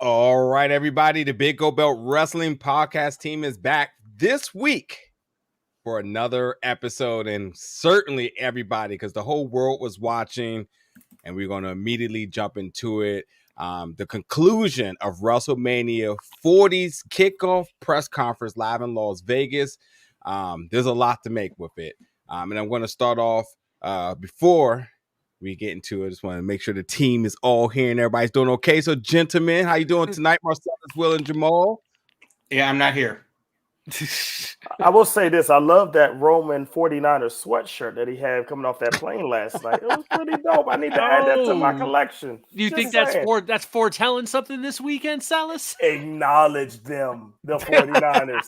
All right, everybody. The Big Gold Belt Wrestling Podcast team is back this week for another episode. And certainly everybody, because the whole world was watching, and we're going to immediately jump into it. The conclusion of WrestleMania 40's kickoff press conference live in Las Vegas. There's a lot to make with it. And I'm going to start off before we get into it. I just want to make sure the team is all here and everybody's doing okay. So, gentlemen, how you doing tonight? Marcellus, Will, and Jamal? Yeah, I'm not here. I will say this. I love that Roman 49ers sweatshirt that he had coming off that plane last night. It was pretty dope. I need to add that to my collection. Do you think that's foretelling something this weekend, Salas? Acknowledge them, the 49ers.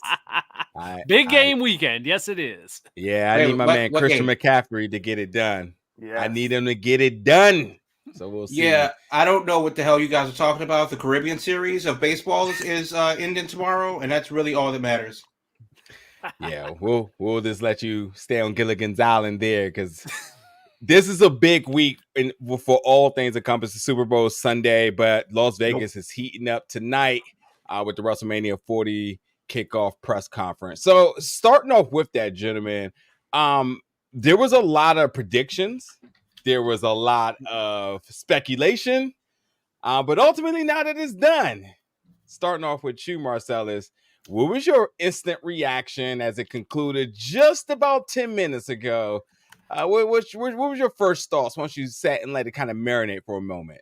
Big game weekend. Yes, it is. Yeah, I need my man Christian McCaffrey to get it done. Yes. I need him to get it done. So we'll see. Yeah, I don't know what the hell you guys are talking about. The Caribbean series of baseball is ending tomorrow, and that's really all that matters. Yeah, we'll just let you stay on Gilligan's Island there, because this is a big week for all things encompassing Super Bowl Sunday, but Las Vegas is heating up tonight with the WrestleMania 40 kickoff press conference. So starting off with that, gentlemen, there was a lot of predictions. There was a lot of speculation, but ultimately now that it's done, starting off with you, Marcellus, what was your instant reaction as it concluded just about 10 minutes ago? What was your first thoughts once you sat and let it kind of marinate for a moment?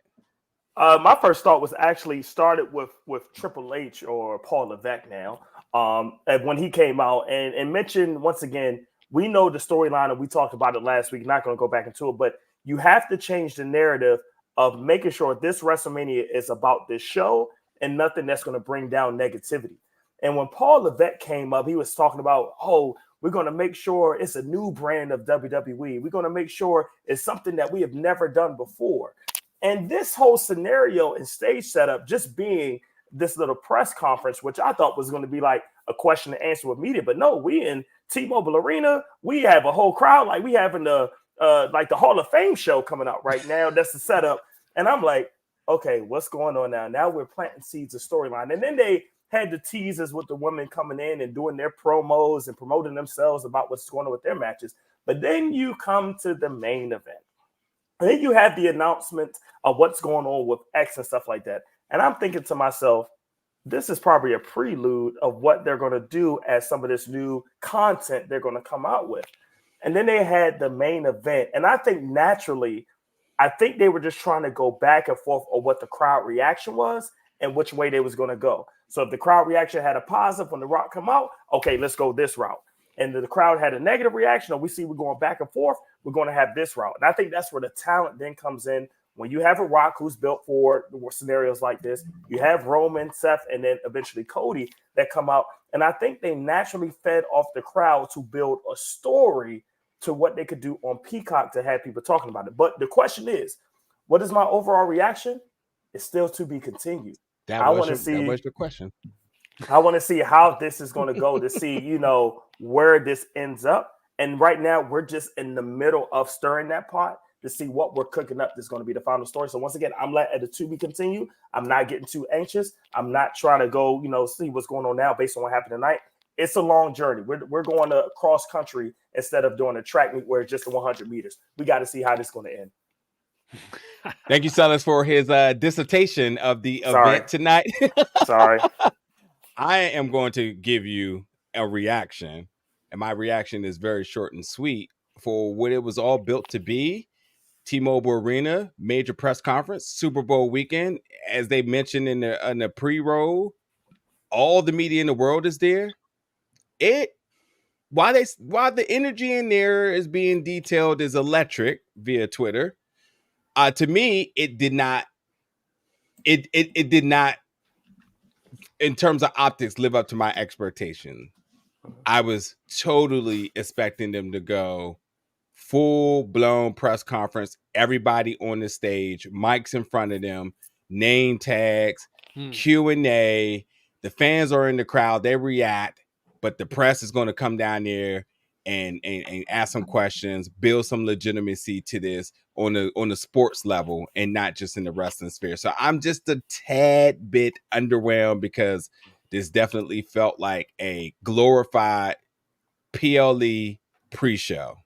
My first thought was actually started with Triple H, or Paul Levesque now, when he came out and mentioned once again, we know the storyline and we talked about it last week, not going to go back into it, but you have to change the narrative of making sure this WrestleMania is about this show and nothing that's going to bring down negativity. And when Paul Levesque came up, he was talking about, we're going to make sure it's a new brand of WWE. We're going to make sure it's something that we have never done before. And this whole scenario and stage setup just being this little press conference, which I thought was going to be like a question and answer with media. But no, we in T-Mobile Arena, we have a whole crowd. Like we having the Hall of Fame show coming out right now. That's the setup. And I'm like, okay, what's going on now? Now we're planting seeds of storyline. And then they had the teasers with the women coming in and doing their promos and promoting themselves about what's going on with their matches. But then you come to the main event. And then you have the announcement of what's going on with X and stuff like that. And I'm thinking to myself, this is probably a prelude of what they're going to do as some of this new content they're going to come out with. And then they had the main event. And I think naturally, they were just trying to go back and forth on what the crowd reaction was and which way they was going to go. So if the crowd reaction had a positive when The Rock come out, okay, let's go this route. And the crowd had a negative reaction, or we see we're going back and forth, we're going to have this route. And I think that's where the talent then comes in. When you have a Rock who's built for scenarios like this, you have Roman, Seth, and then eventually Cody that come out. And I think they naturally fed off the crowd to build a story to what they could do on Peacock to have people talking about it. But the question is, what is my overall reaction? It's still to be continued. That was the question. I want to see how this is going to go to see, where this ends up. And right now, we're just in the middle of stirring that pot to see what we're cooking up that's going to be the final story. So once again, I'm letting it to be continued. I'm not getting too anxious. I'm not trying to go, see what's going on now based on what happened tonight. It's a long journey. We're going to cross country instead of doing a track meet where it's just 100 meters. We got to see how this is going to end. Thank you, Silas, for his dissertation of the event tonight. Sorry. I am going to give you a reaction, and my reaction is very short and sweet for what it was all built to be. T-Mobile Arena, major press conference, Super Bowl weekend. As they mentioned in the pre-roll, all the media in the world is there. While the energy in there is being detailed is electric via Twitter, to me, it did not, in terms of optics, live up to my expectation. I was totally expecting them to go full-blown press conference, everybody on the stage, mics in front of them, name tags, Q&A. The fans are in the crowd, they react, but the press is going to come down there and ask some questions, build some legitimacy to this on the sports level and not just in the wrestling sphere. So I'm just a tad bit underwhelmed because this definitely felt like a glorified PLE pre-show.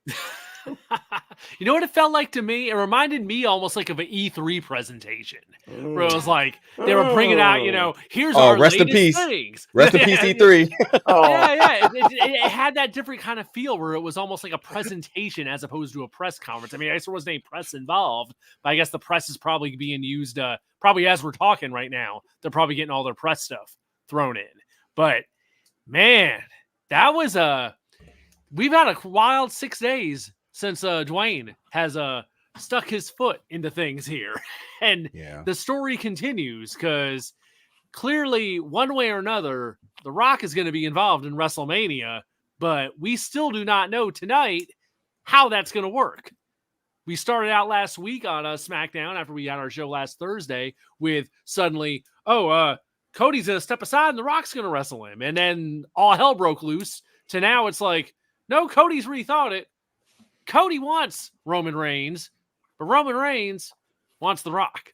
You know what it felt like to me? It reminded me almost like of an E3 presentation, where it was like they were bringing out, here's our rest in latest peace. things. Rest in peace, E3. Yeah. It had that different kind of feel where it was almost like a presentation as opposed to a press conference. I mean, I guess there wasn't any press involved, but I guess the press is probably being used, probably as we're talking right now. They're probably getting all their press stuff thrown in. But man, that was we've had a wild 6 days since Dwayne has stuck his foot into things here. And the story continues because clearly one way or another, The Rock is going to be involved in WrestleMania, but we still do not know tonight how that's going to work. We started out last week on SmackDown after we had our show last Thursday with suddenly, Cody's going to step aside and The Rock's going to wrestle him. And then all hell broke loose to now it's like, no, Cody's rethought it. Cody wants Roman Reigns, but Roman Reigns wants The Rock.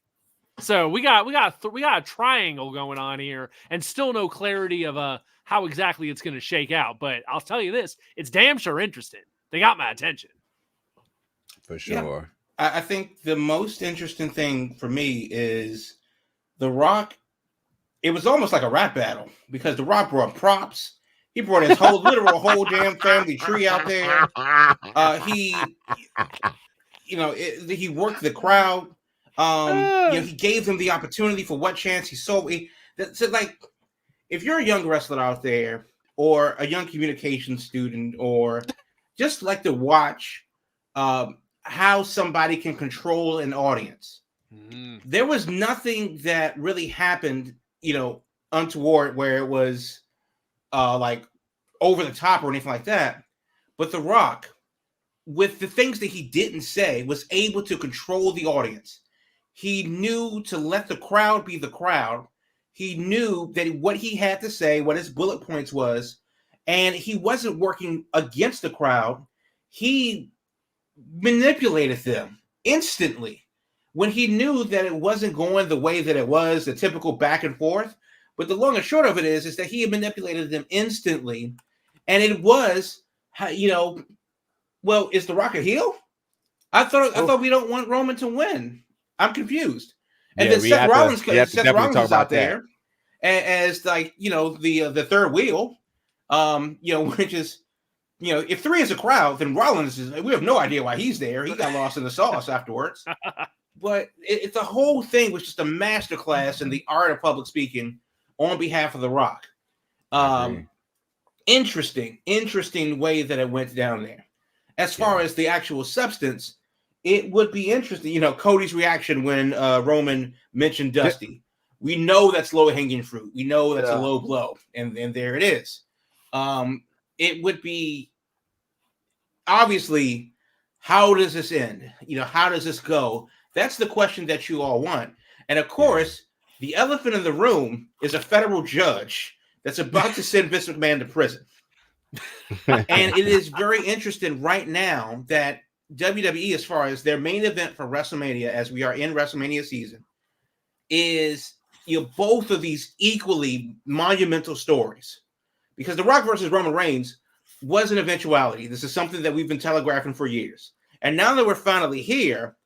So we got a triangle going on here, and still no clarity of how exactly it's going to shake out. But I'll tell you this: it's damn sure interesting. They got my attention For sure. Yeah. I think the most interesting thing for me is The Rock. It was almost like a rap battle because The Rock brought props. He brought his whole damn family tree out there. He worked the crowd. He gave them the opportunity for what chance he saw. So like, if you're a young wrestler out there, or a young communication student, or just like to watch how somebody can control an audience, there was nothing that really happened, untoward where it was like over the top or anything like that. But The Rock, with the things that he didn't say, was able to control the audience. He knew to let the crowd be the crowd. He knew that what he had to say, what his bullet points was, and he wasn't working against the crowd. He manipulated them instantly when he knew that it wasn't going the way that it was, the typical back and forth. But the long and short of it is that he had manipulated them instantly. And it was, well, is The Rock a heel? I thought we don't want Roman to win. I'm confused. And then Seth Rollins is out there as like, the third wheel, which is, if 3 is a crowd, then Rollins we have no idea why he's there. He got lost in the sauce afterwards. But it's the whole thing was just a masterclass in the art of public speaking on behalf of The Rock. Interesting way that it went down there. As far as the actual substance, it would be interesting. Cody's reaction when Roman mentioned Dusty. We know that's low-hanging fruit. We know that's a low blow. And there it is. It would be, obviously, how does this end? How does this go? That's the question that you all want. And of course, the elephant in the room is a federal judge that's about to send Vince McMahon to prison. And it is very interesting right now that WWE, as far as their main event for WrestleMania, as we are in WrestleMania season, is both of these equally monumental stories. Because The Rock versus Roman Reigns was an eventuality. This is something that we've been telegraphing for years. And now that we're finally here,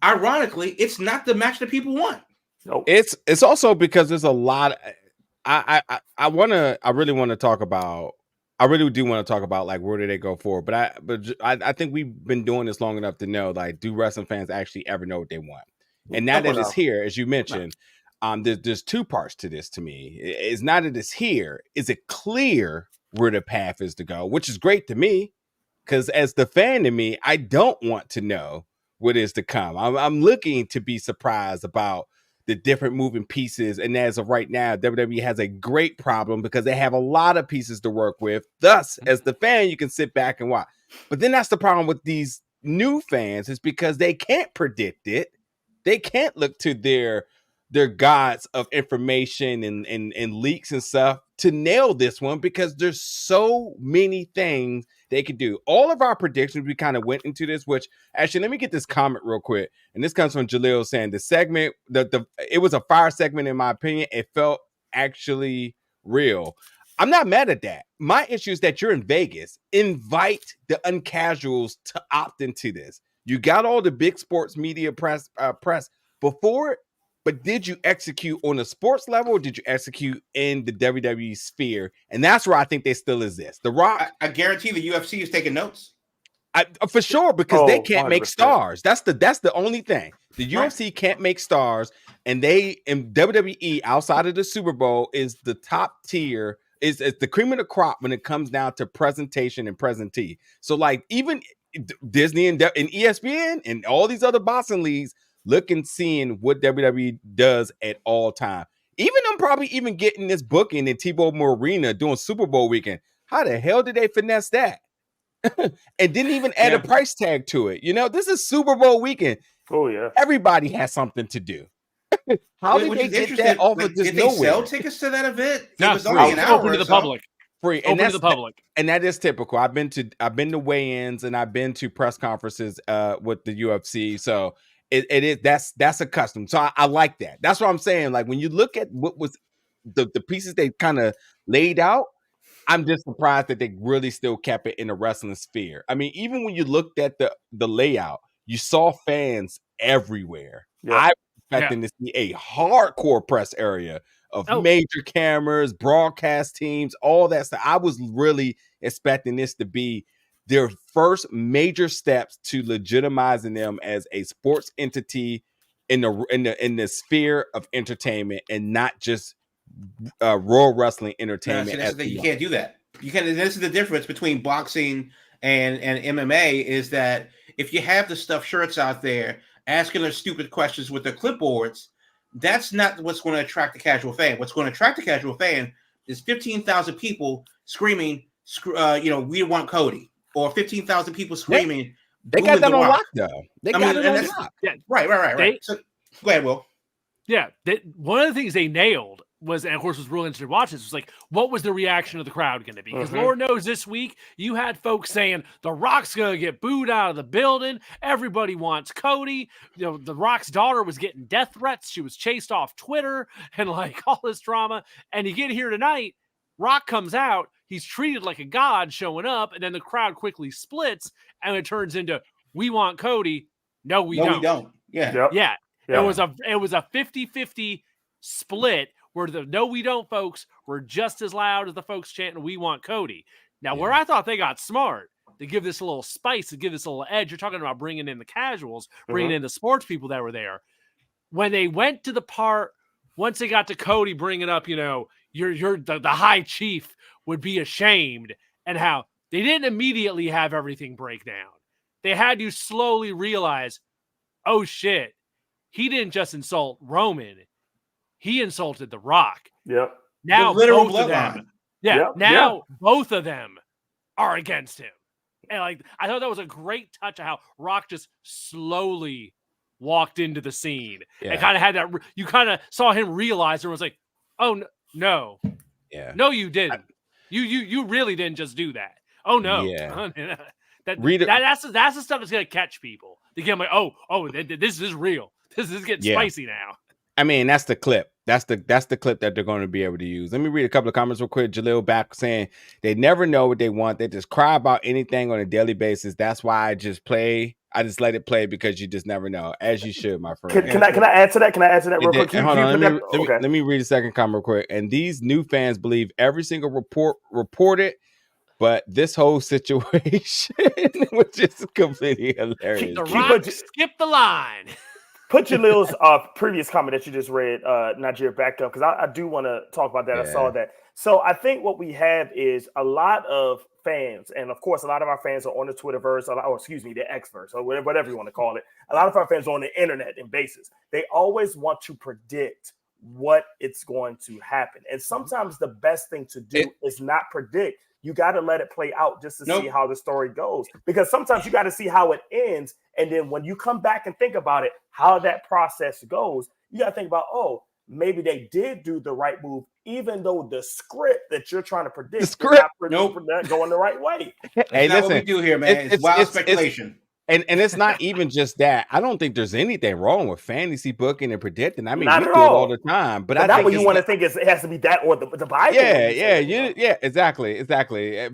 ironically, it's not the match that people want. Nope. It's also because there's a lot. I really do want to talk about like where do they go forward. But I think we've been doing this long enough to know, like, do wrestling fans actually ever know what they want? And now that it's here, as you mentioned, there's 2 parts to this to me. It's not that it's here. Is it clear where the path is to go? Which is great to me, because as the fan in me, I don't want to know what is to come. I'm looking to be surprised about the different moving pieces. And as of right now, WWE has a great problem because they have a lot of pieces to work with. Thus, as the fan, you can sit back and watch. But then that's the problem with these new fans, is because they can't predict it. They can't look to their their gods of information and leaks and stuff to nail this one, because there's so many things they could do. All of our predictions, we kind of went into this, which actually, let me get this comment real quick. And this comes from Jaleel saying the segment, it was a fire segment in my opinion. It felt actually real. I'm not mad at that. My issue is that you're in Vegas. Invite the uncasuals to opt into this. You got all the big sports media press before it, but did you execute on a sports level, or did you execute in the WWE sphere? And that's where I think they still exist. The Rock, I guarantee the UFC is taking notes. For sure, because they can't 100%. make stars. That's the only thing. The UFC can't make stars, and WWE outside of the Super Bowl is the top tier. Is the cream of the crop when it comes down to presentation and presentee. So like even Disney and ESPN and all these other boxing leagues look and seeing what WWE does at all time. Even I'm probably even getting this booking in T-Mobile Arena doing Super Bowl weekend. How the hell did they finesse that? And didn't even add a price tag to it. You know, this is Super Bowl weekend. Oh yeah, everybody has something to do. How did they get that off of this did nowhere? They sell tickets to that event? No, it was only an hour open to the public. Free, and open to the public. And that is typical. I've been to weigh-ins and I've been to press conferences with the UFC. So it is that's a custom. So I like that. That's what I'm saying. Like when you look at what was the pieces they kind of laid out, I'm just surprised that they really still kept it in the wrestling sphere. I mean, even when you looked at the layout, you saw fans everywhere. Yeah. I was expecting to see a hardcore press area of major cameras, broadcast teams, all that stuff. I was really expecting this to be their first major steps to legitimizing them as a sports entity in the sphere of entertainment, and not just Royal Wrestling Entertainment. No, you can't do that. You can. This is the difference between boxing and MMA, is that if you have the stuffed shirts out there asking their stupid questions with their clipboards, that's not what's going to attract the casual fan. What's going to attract the casual fan is 15,000 people screaming, we want Cody, or 15,000 people screaming. They got that on lock, though. They got it on lock. Yeah, right. So go ahead, Will. Yeah, one of the things they nailed was, and of course was really interesting to watch this, was like, what was the reaction of the crowd going to be? Because Lord knows this week you had folks saying The Rock's going to get booed out of the building. Everybody wants Cody. You know, The Rock's daughter was getting death threats. She was chased off Twitter and like all this drama. And you get here tonight, Rock comes out. He's treated like a god showing up, and then the crowd quickly splits, and it turns into, we want Cody. No, we don't. Yeah. Yeah. It was a 50-50 split, where the no, we don't folks were just as loud as the folks chanting, we want Cody. Now, where I thought they got smart to give this a little spice, to give this a little edge, you're talking about bringing in the casuals, bringing in the sports people that were there. When they went to the part, once they got to Cody bringing up, you're the high chief would be ashamed, and how they didn't immediately have everything break down. They had you slowly realize, oh shit, he didn't just insult Roman. He insulted The Rock. Yep. Now the literal both of bloodline. them. Yeah. Both of them are against him. And like, I thought that was a great touch of how Rock just slowly walked into the scene and kind of had that. You kind of saw him realize, and was like, "Oh no, no, you didn't. You really didn't just do that. Oh no, that's the stuff that's gonna catch people. They get like, oh, this is real. This is getting spicy now." I mean, that's the clip. That's the clip that they're going to be able to use. Let me read a couple of comments real quick. Jaleel back saying they never know what they want. They just cry about anything on a daily basis. That's why I just let it play, because you just never know, as you should, my friend. Can I add to that? Can I add to that real quick? Hold on. Let me read a second comment real quick. And these new fans believe every single report reported, but this whole situation, which is completely hilarious. The Rock skipped the line. Put Jalil's previous comment that you just read, Nigeria, back up, because I do want to talk about that. I saw that. So I think what we have is a lot of fans, and of course, a lot of our fans are on the Twitterverse, the Xverse, or whatever you want to call it. A lot of our fans are on the internet in basis. They always want to predict what it's going to happen. And sometimes the best thing to do is not predict. You got to let it play out just to see how the story goes. Because sometimes you got to see how it ends. And then when you come back and think about it, how that process goes, you got to think about, maybe they did do the right move, even though the script that you're trying to predict did not going the right way. Hey, that's what we do here, man. It's wild speculation. And it's not even just that. I don't think there's anything wrong with fantasy booking and predicting. I mean, we do it all the time. But that what you want to think is it has to be that or the Bible. Yeah, exactly.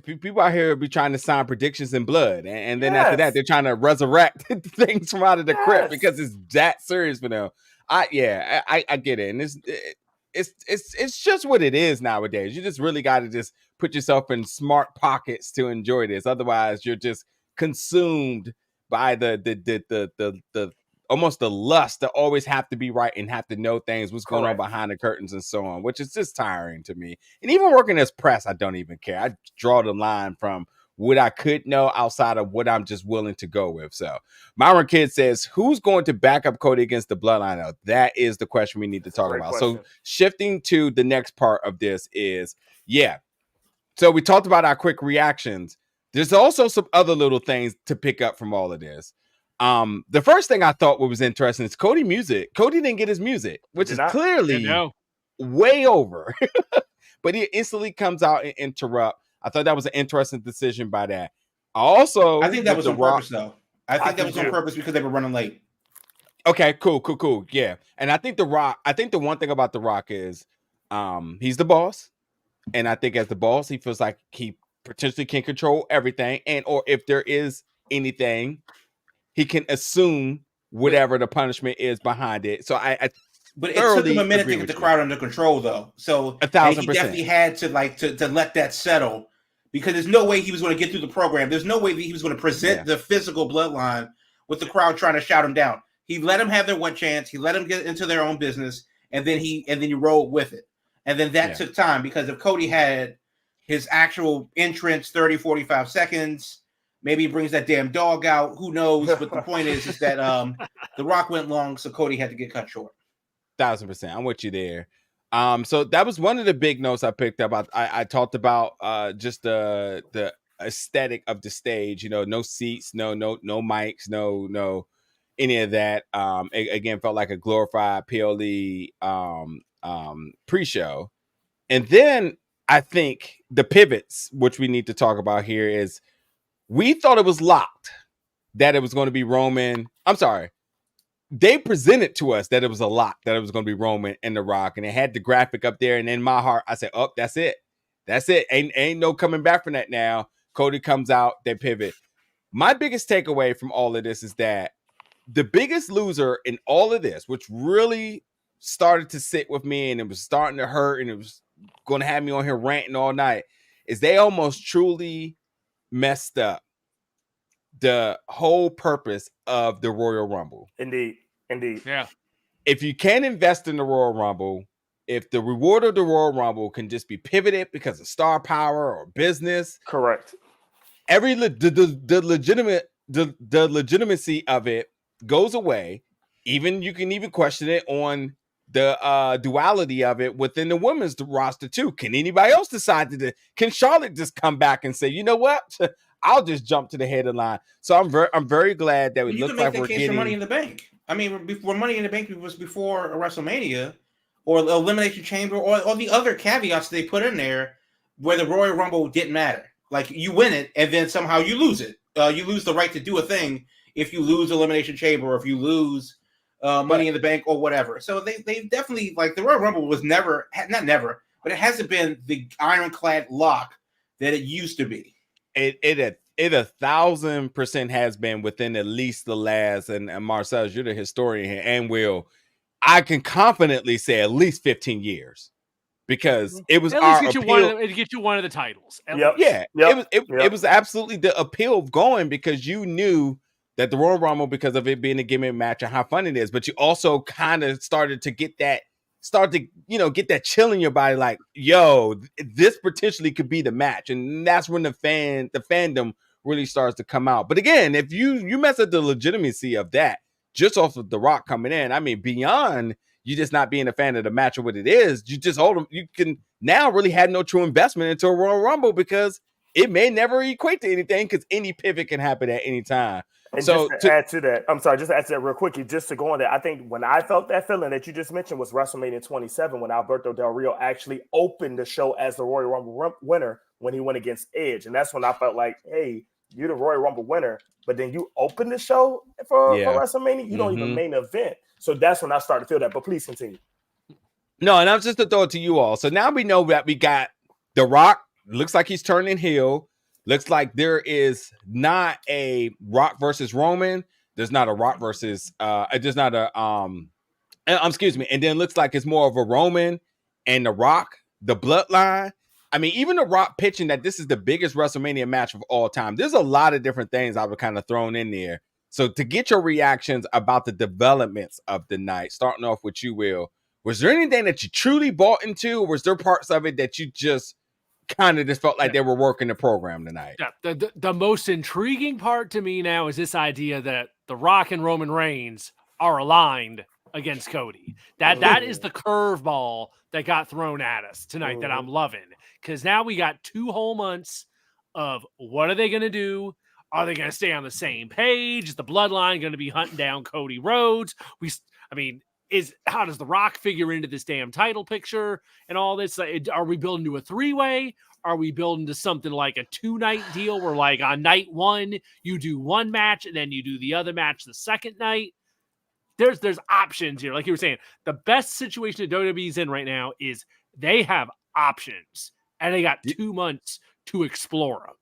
People out here be trying to sign predictions in blood, and then after that, they're trying to resurrect things from out of the crypt because it's that serious for them. I get it, and it's just what it is nowadays. You just really got to just put yourself in smart pockets to enjoy this. Otherwise, you're just consumed by the almost the lust to always have to be right and have to know things, what's going on behind the curtains and so on, which is just tiring to me. And even working as press, I don't even care. I draw the line from what I could know outside of what I'm just willing to go with. So Myron Kidd says, who's going to back up Cody against the Bloodline? That is the question we need to talk about. So shifting to the next part of this is, so we talked about our quick reactions. There's also some other little things to pick up from all of this. The first thing I thought was interesting is Cody didn't get his music, which is clearly way over. But he instantly comes out and interrupt. I thought that was an interesting decision by that. I think that was on purpose, though. I think that was on purpose because they were running late. Okay, cool. Yeah. And I think the one thing about The Rock is he's the boss. And I think as the boss, he feels like he potentially can control everything, and or if there is anything, he can assume whatever the punishment is behind it. So but it took him a minute to get the crowd under control, though. So 1,000%. He definitely had to to let that settle, because there's no way he was going to get through the program. There's no way that he was going to present the physical bloodline with the crowd trying to shout him down. He let them have their one chance. He let them get into their own business, and then he rolled with it. And then that took time, because if Cody had his actual entrance, 30, 45 seconds. Maybe he brings that damn dog out. Who knows? But the point is that The Rock went long, so Cody had to get cut short. 1,000%. I'm with you there. So that was one of the big notes I picked up. I talked about just the aesthetic of the stage. No seats, no mics, no any of that. Again, felt like a glorified PLE pre-show. And then I think the pivots, which we need to talk about here, is we thought it was locked that it was going to be Roman. I'm sorry. They presented to us that it was a lock, that it was going to be Roman and The Rock. And it had the graphic up there. And in my heart, I said, that's it. That's it. Ain't no coming back from that now. Cody comes out, they pivot. My biggest takeaway from all of this is that the biggest loser in all of this, which really started to sit with me and it was starting to hurt and it was going to have me on here ranting all night, is they almost truly messed up the whole purpose of the Royal Rumble. Indeed. Yeah. If you can't invest in the Royal Rumble, if the reward of the Royal Rumble can just be pivoted because of star power or business, correct. The legitimacy of it goes away. You can even question it on the duality of it within the women's roster too. Can anybody else decide can Charlotte just come back and say, you know what? I'll just jump to the head of the line. So I'm very glad that we look like we're getting Money in the Bank. I mean, before Money in the Bank was before a WrestleMania or Elimination Chamber or the other caveats they put in there where the Royal Rumble didn't matter. Like, you win it and then somehow you lose it. You lose the right to do a thing if you lose Elimination Chamber or if you lose Money in the Bank or whatever. So they definitely, like, the Royal Rumble was not never, but it hasn't been the ironclad lock that it used to be. It 1,000% has been within at least the last, and Marcel, you're the historian here, and I can confidently say at least 15 years, because it was at our least get you one of the titles. It was absolutely the appeal of going, because you knew that the Royal Rumble, because of it being a gimmick match and how fun it is, but you also kind of started to get that chill in your body, like, yo, this potentially could be the match. And that's when the fandom really starts to come out. But again, if you mess up the legitimacy of that just off of The Rock coming in, I mean, beyond you just not being a fan of the match or what it is, you just hold them. You can now really have no true investment into a Royal Rumble, because it may never equate to anything, because any pivot can happen at any time. And So just to add to that, I'm sorry, just to add to that real quickly, just to go on that, I think when I felt that feeling that you just mentioned was WrestleMania 27, when Alberto Del Rio actually opened the show as the Royal Rumble winner when he went against Edge. And that's when I felt like, hey, you're the Royal Rumble winner, but then you open the show for WrestleMania, you don't even main event. So that's when I started to feel that. But please continue. No, and I'm just to throw it to you all. So now we know that we got The Rock. Looks like he's turning heel. Looks like there is not a Rock versus Roman. There's not a Rock versus there's not a excuse me. And then it looks like it's more of a Roman and The Rock, the bloodline. I mean, even The Rock pitching that this is the biggest WrestleMania match of all time. There's a lot of different things I would kind of thrown in there. So to get your reactions about the developments of the night, starting off with you, Will, was there anything that you truly bought into, or was there parts of it that you just kind of just felt like they were working the program tonight? Yeah, the most intriguing part to me now is this idea that The Rock and Roman Reigns are aligned against Cody. That is the curveball that got thrown at us tonight that I'm loving, because now we got 2 whole months of what are they going to do? Are they going to stay on the same page? Is the bloodline going to be hunting down Cody Rhodes? How does The Rock figure into this damn title picture and all this? Are we building to a 3-way? Are we building to something like a 2-night deal where, like, on night 1 you do one match and then you do the other match the second night? There's options here. Like you were saying, the best situation that WWE's in right now is they have options and they got 2 months to explore them.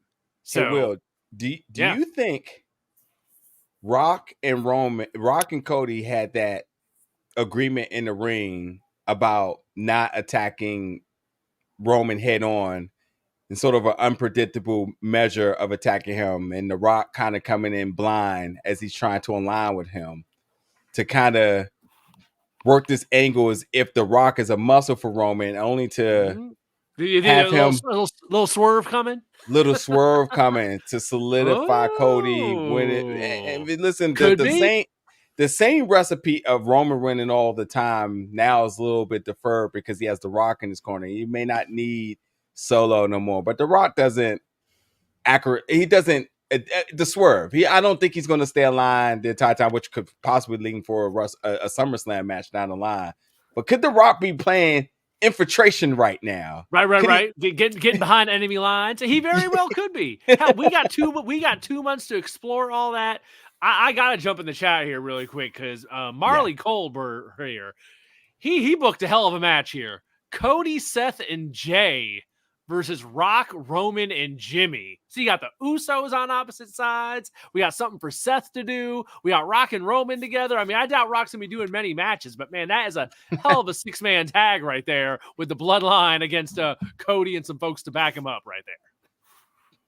So, hey, Will, do you think Rock and Cody had that agreement in the ring about not attacking Roman head on and sort of an unpredictable measure of attacking him, and The Rock kind of coming in blind as he's trying to align with him to kind of work this angle as if The Rock is a muscle for Roman, only to have him little swerve coming? Little swerve coming to solidify Cody when it. And listen, the same recipe of Roman winning all the time now is a little bit deferred because he has The Rock in his corner. He may not need Solo no more, but The Rock doesn't the swerve. I don't think he's going to stay aligned the entire time, which could possibly lead for a SummerSlam match down the line. But could The Rock be playing infiltration right now? Right. Getting behind enemy lines. He very well could be. Hell, we got 2 months to explore all that. I gotta jump in the chat here really quick because Marley Colbert here, he booked a hell of a match here. Cody, Seth, and Jay versus Rock, Roman, and Jimmy. So you got the Usos on opposite sides. We got something for Seth to do. We got Rock and Roman together. I mean, I doubt Rock's gonna be doing many matches, but man, that is a hell of a 6-man tag right there with the bloodline against Cody and some folks to back him up right there.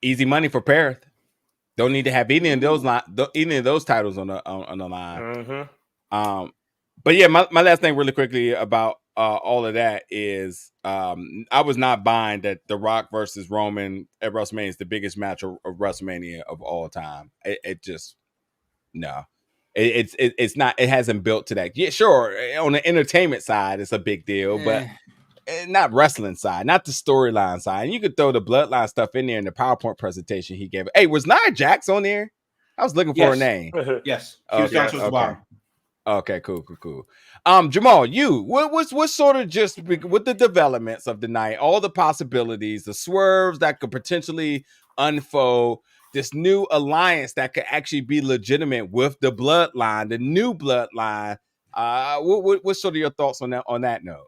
Easy money for Perth. Don't need to have any of those titles on the line. But yeah, my last thing really quickly about all of that is I was not buying that The Rock versus Roman at WrestleMania is the biggest match of WrestleMania of all time. It's not. It hasn't built to that. Yeah, sure. On the entertainment side, it's a big deal, but not wrestling side, not the storyline side. And you could throw the bloodline stuff in there in the PowerPoint presentation he gave. Hey, was Nia Jax on there? I was looking for her name. Yes. She was down to the bottom. Okay, cool. Jamal, what's sort of just with the developments of the night, all the possibilities, the swerves that could potentially unfold, this new alliance that could actually be legitimate with the bloodline, the new bloodline. What's sort of your thoughts on that note?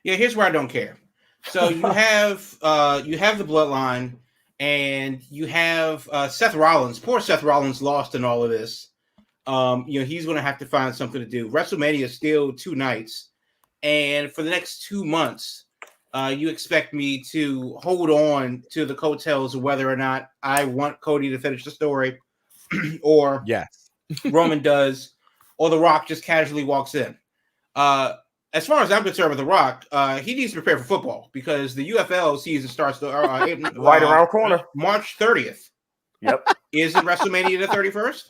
Yeah, here's where I don't care. So you have the bloodline, and you have Seth Rollins. Poor Seth Rollins lost in all of this. He's going to have to find something to do. WrestleMania is still 2 nights, and for the next 2 months, you expect me to hold on to the coattails of whether or not I want Cody to finish the story, or Roman does, or The Rock just casually walks in. As far as I'm concerned with The Rock, he needs to prepare for football because the UFL season starts right around corner, March 30th. Yep. Isn't WrestleMania the 31st?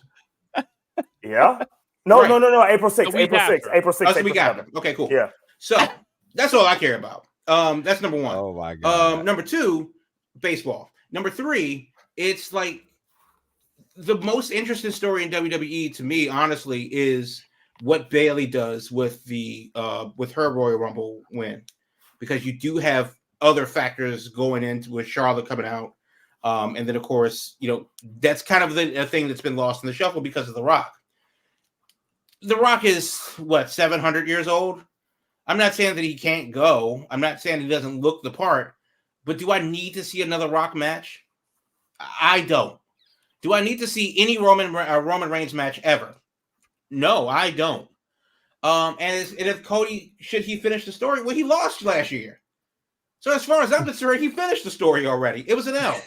Yeah. No. April 6th. April 6th. So we got it. Okay, cool. Yeah. So that's all I care about. That's number 1. Oh my God. Number 2, baseball. Number 3, it's like the most interesting story in WWE to me, honestly, is what Bayley does with her Royal Rumble win, because you do have other factors going into with Charlotte coming out, and then of course that's kind of the thing that's been lost in the shuffle because of The Rock. The Rock is what, 700 years old. I'm not saying that he can't go. I'm not saying he doesn't look the part, but do I need to see another Rock match? I don't. Do I need to see any Roman Reigns match ever? No, I don't. And if Cody, should he finish the story? Well, he lost last year. So as far as I'm concerned, he finished the story already. It was an L.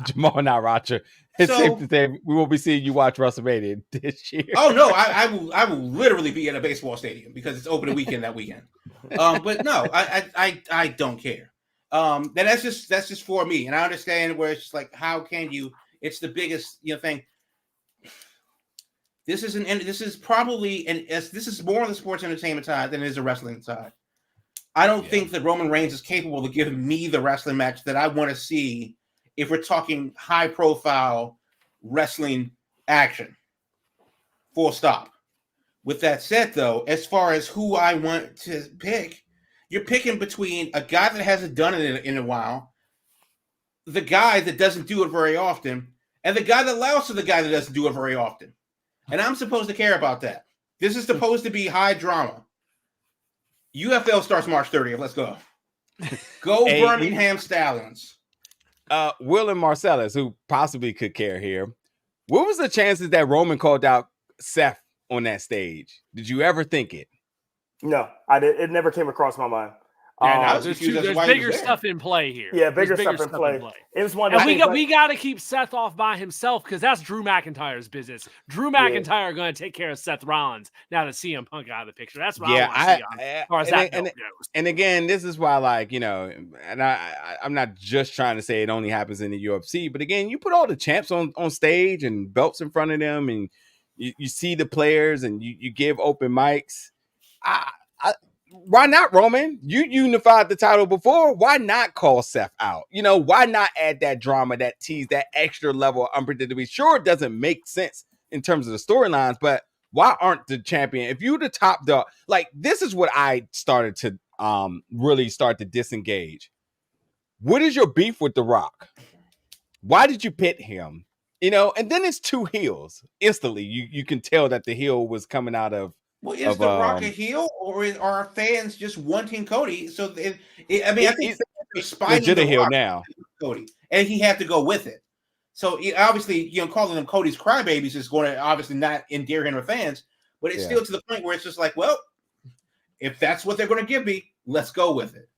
Jamal Nairacha. It's safe to say we won't be seeing you watch WrestleMania this year. Oh no, I will literally be in a baseball stadium because it's opening weekend that weekend. But no, I don't care. That's just for me, and I understand where it's just like, how can you? It's the biggest thing. This is probably this is more on the sports entertainment side than it is the wrestling side. I don't think that Roman Reigns is capable of giving me the wrestling match that I want to see if we're talking high profile wrestling action. Full stop. With that said, though, as far as who I want to pick, you're picking between a guy that hasn't done it in a while, the guy that doesn't do it very often, and the guy that allows to the guy that doesn't do it very often. And I'm supposed to care about that. This is supposed to be high drama. UFL starts March 30th. Let's go. Go Birmingham Stallions. Will and Marcellus, who possibly could care here. What was the chances that Roman called out Seth on that stage? Did you ever think it? No, I did. It never came across my mind. Yeah, there's bigger stuff in play here. Yeah, bigger stuff in play. It was one. And we got to keep Seth off by himself because that's Drew McIntyre's business. Drew McIntyre going to take care of Seth Rollins now that CM Punk out of the picture. That's what I want to see. As far as that goes. And again, this is why, and I'm not just trying to say it only happens in the UFC, but again, you put all the champs on stage and belts in front of them, and you see the players, and you give open mics. Why not, Roman? You unified the title before. Why not call Seth out? Why not add that drama, that tease, that extra level of unpredictability? Sure, it doesn't make sense in terms of the storylines, but why aren't the champion? If you're the top dog, this is what I started to really start to disengage. What is your beef with The Rock? Why did you pit him? And then it's two heels. Instantly, you can tell that the heel was coming out of. Well, is The Rock a heel, or are fans just wanting Cody? So, I think they're spiting a heel now, Cody, and he had to go with it. So, obviously, calling them Cody's crybabies is going to obviously not endear him to fans, but it's still to the point where it's just like, well, if that's what they're going to give me, let's go with it.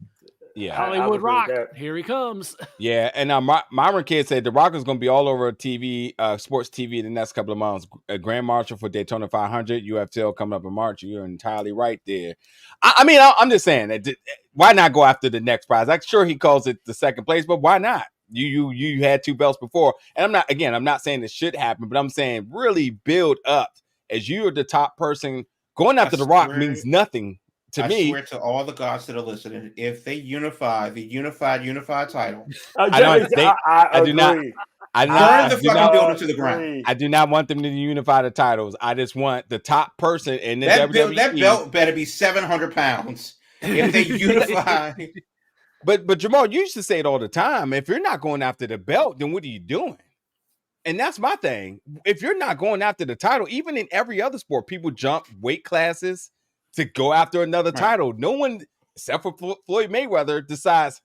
Yeah, Hollywood Rock, here he comes. Yeah, and Myron Kidd said The Rock is going to be all over TV, sports TV in the next couple of months. A Grand Marshal for Daytona 500, UFL coming up in March. You're entirely right there. I'm just saying that. Why not go after the next prize? I'm sure he calls it the second place, but why not? You had 2 belts before, and I'm not saying it should happen, but I'm saying really build up as you're the top person. Going after The Rock means nothing. I swear to all the gods that are listening, if they unify the unified title, I do not. Burn the fucking building to the ground. I do not want them to unify the titles. I just want the top person in the WWE. That belt better be 700 pounds if they unify. But Jamal, you used to say it all the time. If you're not going after the belt, then what are you doing? And that's my thing. If you're not going after the title, even in every other sport, people jump weight classes to go after another title. No one, except for Floyd Mayweather, decides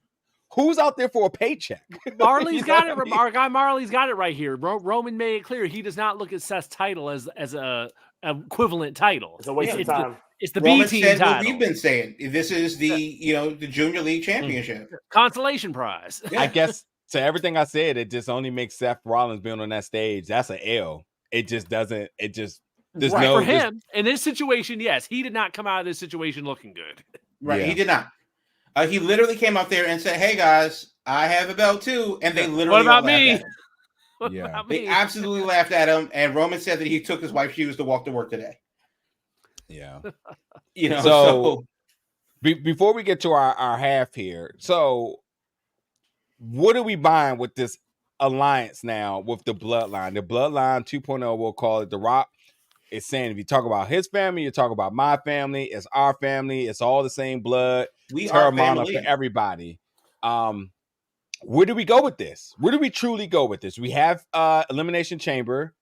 who's out there for a paycheck. Marley's got it. Our guy Marley's got it right here. Roman made it clear he does not look at Seth's title as a equivalent title. It's a waste of time. It's the B team title. What we've been saying. This is the Junior League Championship consolation prize. Yeah. I guess to everything I said, it just only makes Seth Rollins being on that stage. That's an L. It just doesn't. It just. For him, in this situation, yes, he did not come out of this situation looking good. Right, he did not. He literally came out there and said, "Hey guys, I have a belt too," and they literally. What about me? They absolutely laughed at him. And Roman said that he took his wife's shoes to walk to work today. Yeah, So before we get to our half here, so what are we buying with this alliance now with the Bloodline. The Bloodline 2.0, we'll call it. The Rock is saying if you talk about his family, you talk about my family. It's our family. It's all the same blood. We are Terramana family for everybody. Where do we go with this? Where do we truly go with this? We have Elimination Chamber,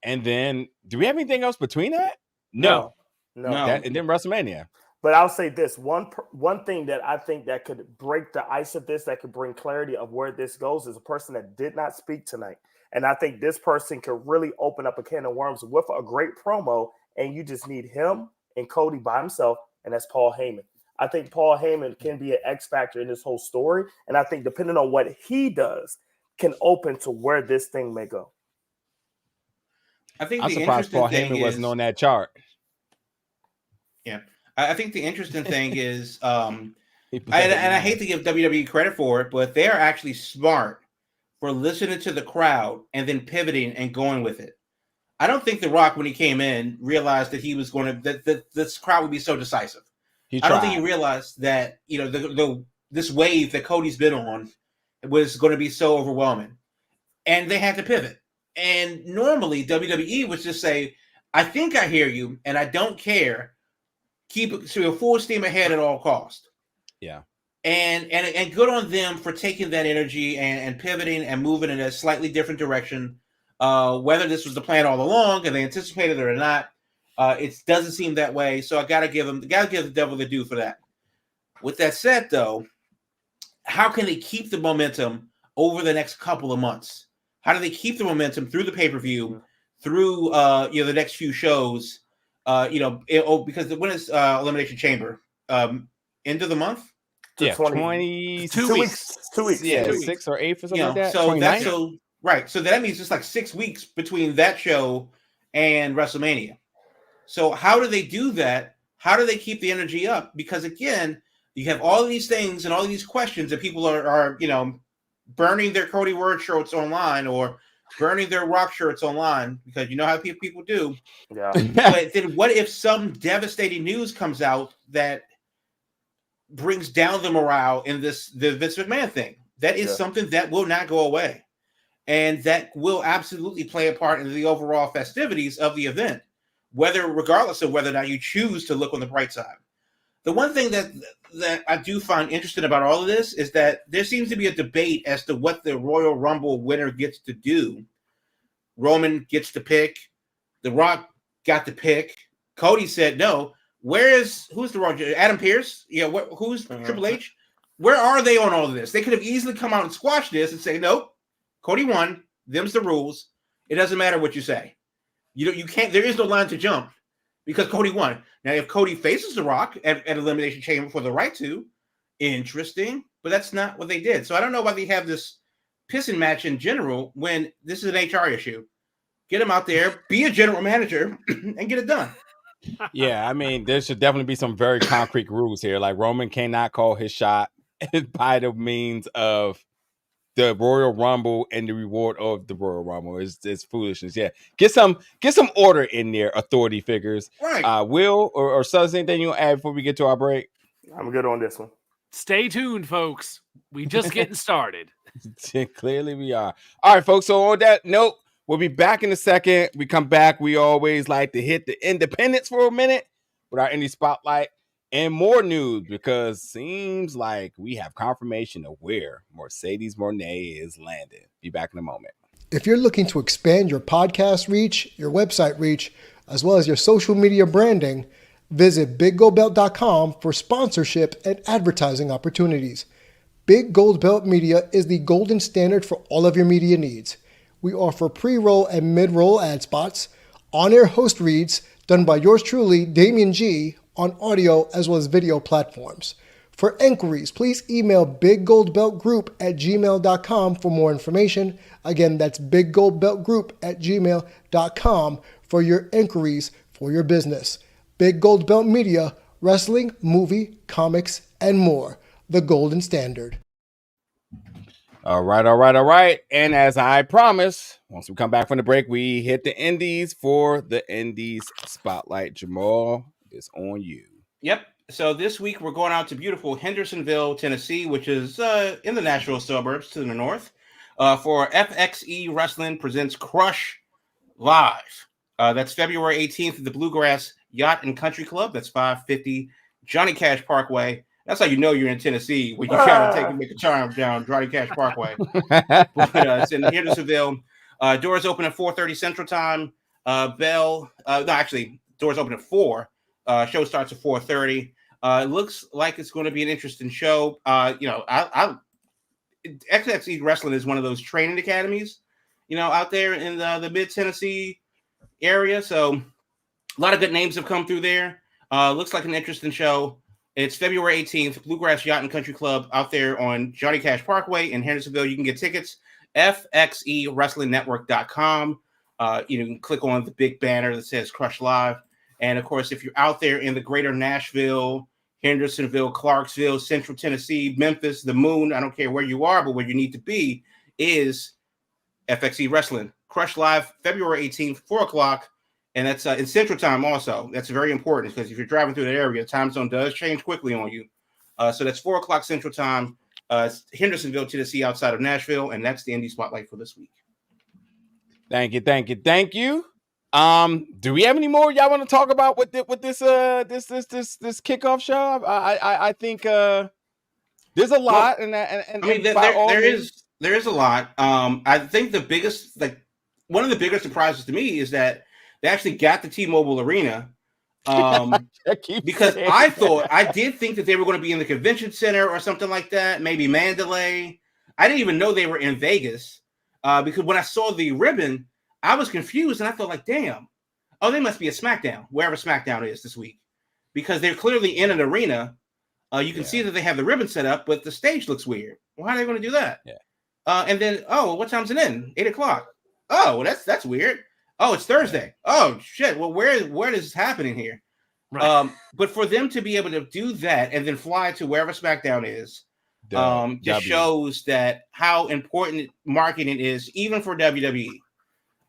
and then do we have anything else between that? No. No. And then WrestleMania. But I'll say this one thing that I think that could break the ice of this, that could bring clarity of where this goes, is a person that did not speak tonight. And I think this person could really open up a can of worms with a great promo, and you just need him and Cody by himself, and that's Paul Heyman. I think Paul Heyman can be an X factor in this whole story, and I think depending on what he does, can open to where this thing may go. I think I'm surprised Paul Heyman wasn't on that chart. Yeah, I think the interesting thing is, and I hate to give WWE credit for it, but they are actually smart for listening to the crowd and then pivoting and going with it. I don't think The Rock, when he came in, realized that he was going to that this crowd would be so decisive. I don't think he realized that this wave that Cody's been on was going to be so overwhelming, and they had to pivot. And normally WWE would just say, "I think I hear you, and I don't care. Keep it to a full steam ahead at all costs." Yeah, and good on them for taking that energy and pivoting and moving in a slightly different direction. Whether this was the plan all along and they anticipated it or not. It doesn't seem that way, so I gotta give the devil the due for that. With that said, though, how can they keep the momentum over the next couple of months? How do they keep the momentum through the pay-per-view, through the next few shows? Because when is Elimination Chamber? End of the month? Yeah, 2 weeks. 2 weeks. Yeah, 2 weeks. 6 or 8 or something like that. So that means it's like 6 weeks between that show and WrestleMania. So how do they do that? How do they keep the energy up? Because again, you have all of these things and all of these questions that people are burning their Cody Rhodes shirts online or burning their Rock shirts online because you know how people do. Yeah. But then what if some devastating news comes out that brings down the morale in the Vince McMahon thing? That is something that will not go away. And that will absolutely play a part in the overall festivities of the event, regardless of whether or not you choose to look on the bright side. The one thing that I do find interesting about all of this is that there seems to be a debate as to what the Royal Rumble winner gets to do. Roman gets to pick. The Rock got to pick. Cody said no. Who's the Rock? Adam Pearce? Yeah. Who's Triple H? Where are they on all of this? They could have easily come out and squashed this and say, nope, Cody won. Them's the rules. It doesn't matter what you say. You can't. There is no line to jump because Cody won. Now, if Cody faces The Rock at Elimination Chamber for the right to, interesting. But that's not what they did. So I don't know why they have this pissing match in general when this is an HR issue. Get him out there, be a general manager, and get it done. Yeah, I mean, there should definitely be some very concrete rules here. Like Roman cannot call his shot by the means of the Royal Rumble and the reward of the Royal Rumble. It's foolishness. Yeah, get some order in there, authority figures. Right. Will or Sus, anything you want to add before we get to our break? I'm good on this one. Stay tuned, folks. We just getting started. Clearly we are. All right, folks. So on that note, we'll be back in a second. We come back. We always like to hit the independents for a minute with our indie spotlight and more news because seems like we have confirmation of where Mercedes Mone is landing. Be back in a moment. If you're looking to expand your podcast reach, your website reach, as well as your social media branding, visit BigGoldBelt.com for sponsorship and advertising opportunities. Big Gold Belt Media is the golden standard for all of your media needs. We offer pre-roll and mid-roll ad spots, on-air host reads done by yours truly, Damian G, on audio as well as video platforms. For inquiries, please email biggoldbeltgroup@gmail.com for more information. Again, that's biggoldbeltgroup@gmail.com for your inquiries for your business. Big Gold Belt Media, wrestling, movie, comics, and more. The golden standard. All right. And as I promised, once we come back from the break, we hit the indies for the indies spotlight. Jamal, it's on you. Yep. So this week we're going out to beautiful Hendersonville, Tennessee, which is in the Nashville suburbs to the north. for FXE Wrestling presents Crush Live. That's February 18th at the Bluegrass Yacht and Country Club. That's 550 Johnny Cash Parkway. That's how you know you're in Tennessee when you try to make a charm down Johnny Cash Parkway. But it's in Hendersonville. Doors open at 4:30 Central Time. Doors open at 4. Show starts at 4:30. It looks like it's going to be an interesting show. XXE Wrestling is one of those training academies, out there in the mid Tennessee area. So a lot of good names have come through there. Looks like an interesting show. It's February 18th, Bluegrass Yacht and Country Club out there on Johnny Cash Parkway in Hendersonville. You can get tickets, fxewrestlingnetwork.com. You can click on the big banner that says Crush Live. And of course, if you're out there in the greater Nashville, Hendersonville, Clarksville, Central Tennessee, Memphis, the Moon, I don't care where you are, but where you need to be is FXE Wrestling. Crush Live, February 18th, 4 o'clock. And that's in Central Time also. That's very important because if you're driving through that area, time zone does change quickly on you. So that's 4 o'clock Central Time. It's Hendersonville, Tennessee, outside of Nashville. And that's the Indie Spotlight for this week. Thank you. Do we have any more y'all want to talk about with this kickoff show? I think there's a lot, there is a lot. I think the biggest, one of the bigger surprises to me is that they actually got the T-Mobile Arena. Because I did think that they were going to be in the convention center or something like that, maybe Mandalay. I didn't even know they were in Vegas because when I saw the ribbon, I was confused and I thought damn, they must be at SmackDown, wherever SmackDown is this week, because they're clearly in an arena. You can see that they have the ribbon set up, but the stage looks weird. Well, how are they going to do that? Yeah. And then, what time's it in? 8 o'clock. Oh, that's weird. Oh, it's Thursday. Oh shit. Well, where is this happening here? Right. But for them to be able to do that and then fly to wherever SmackDown is, just shows that how important marketing is, even for WWE.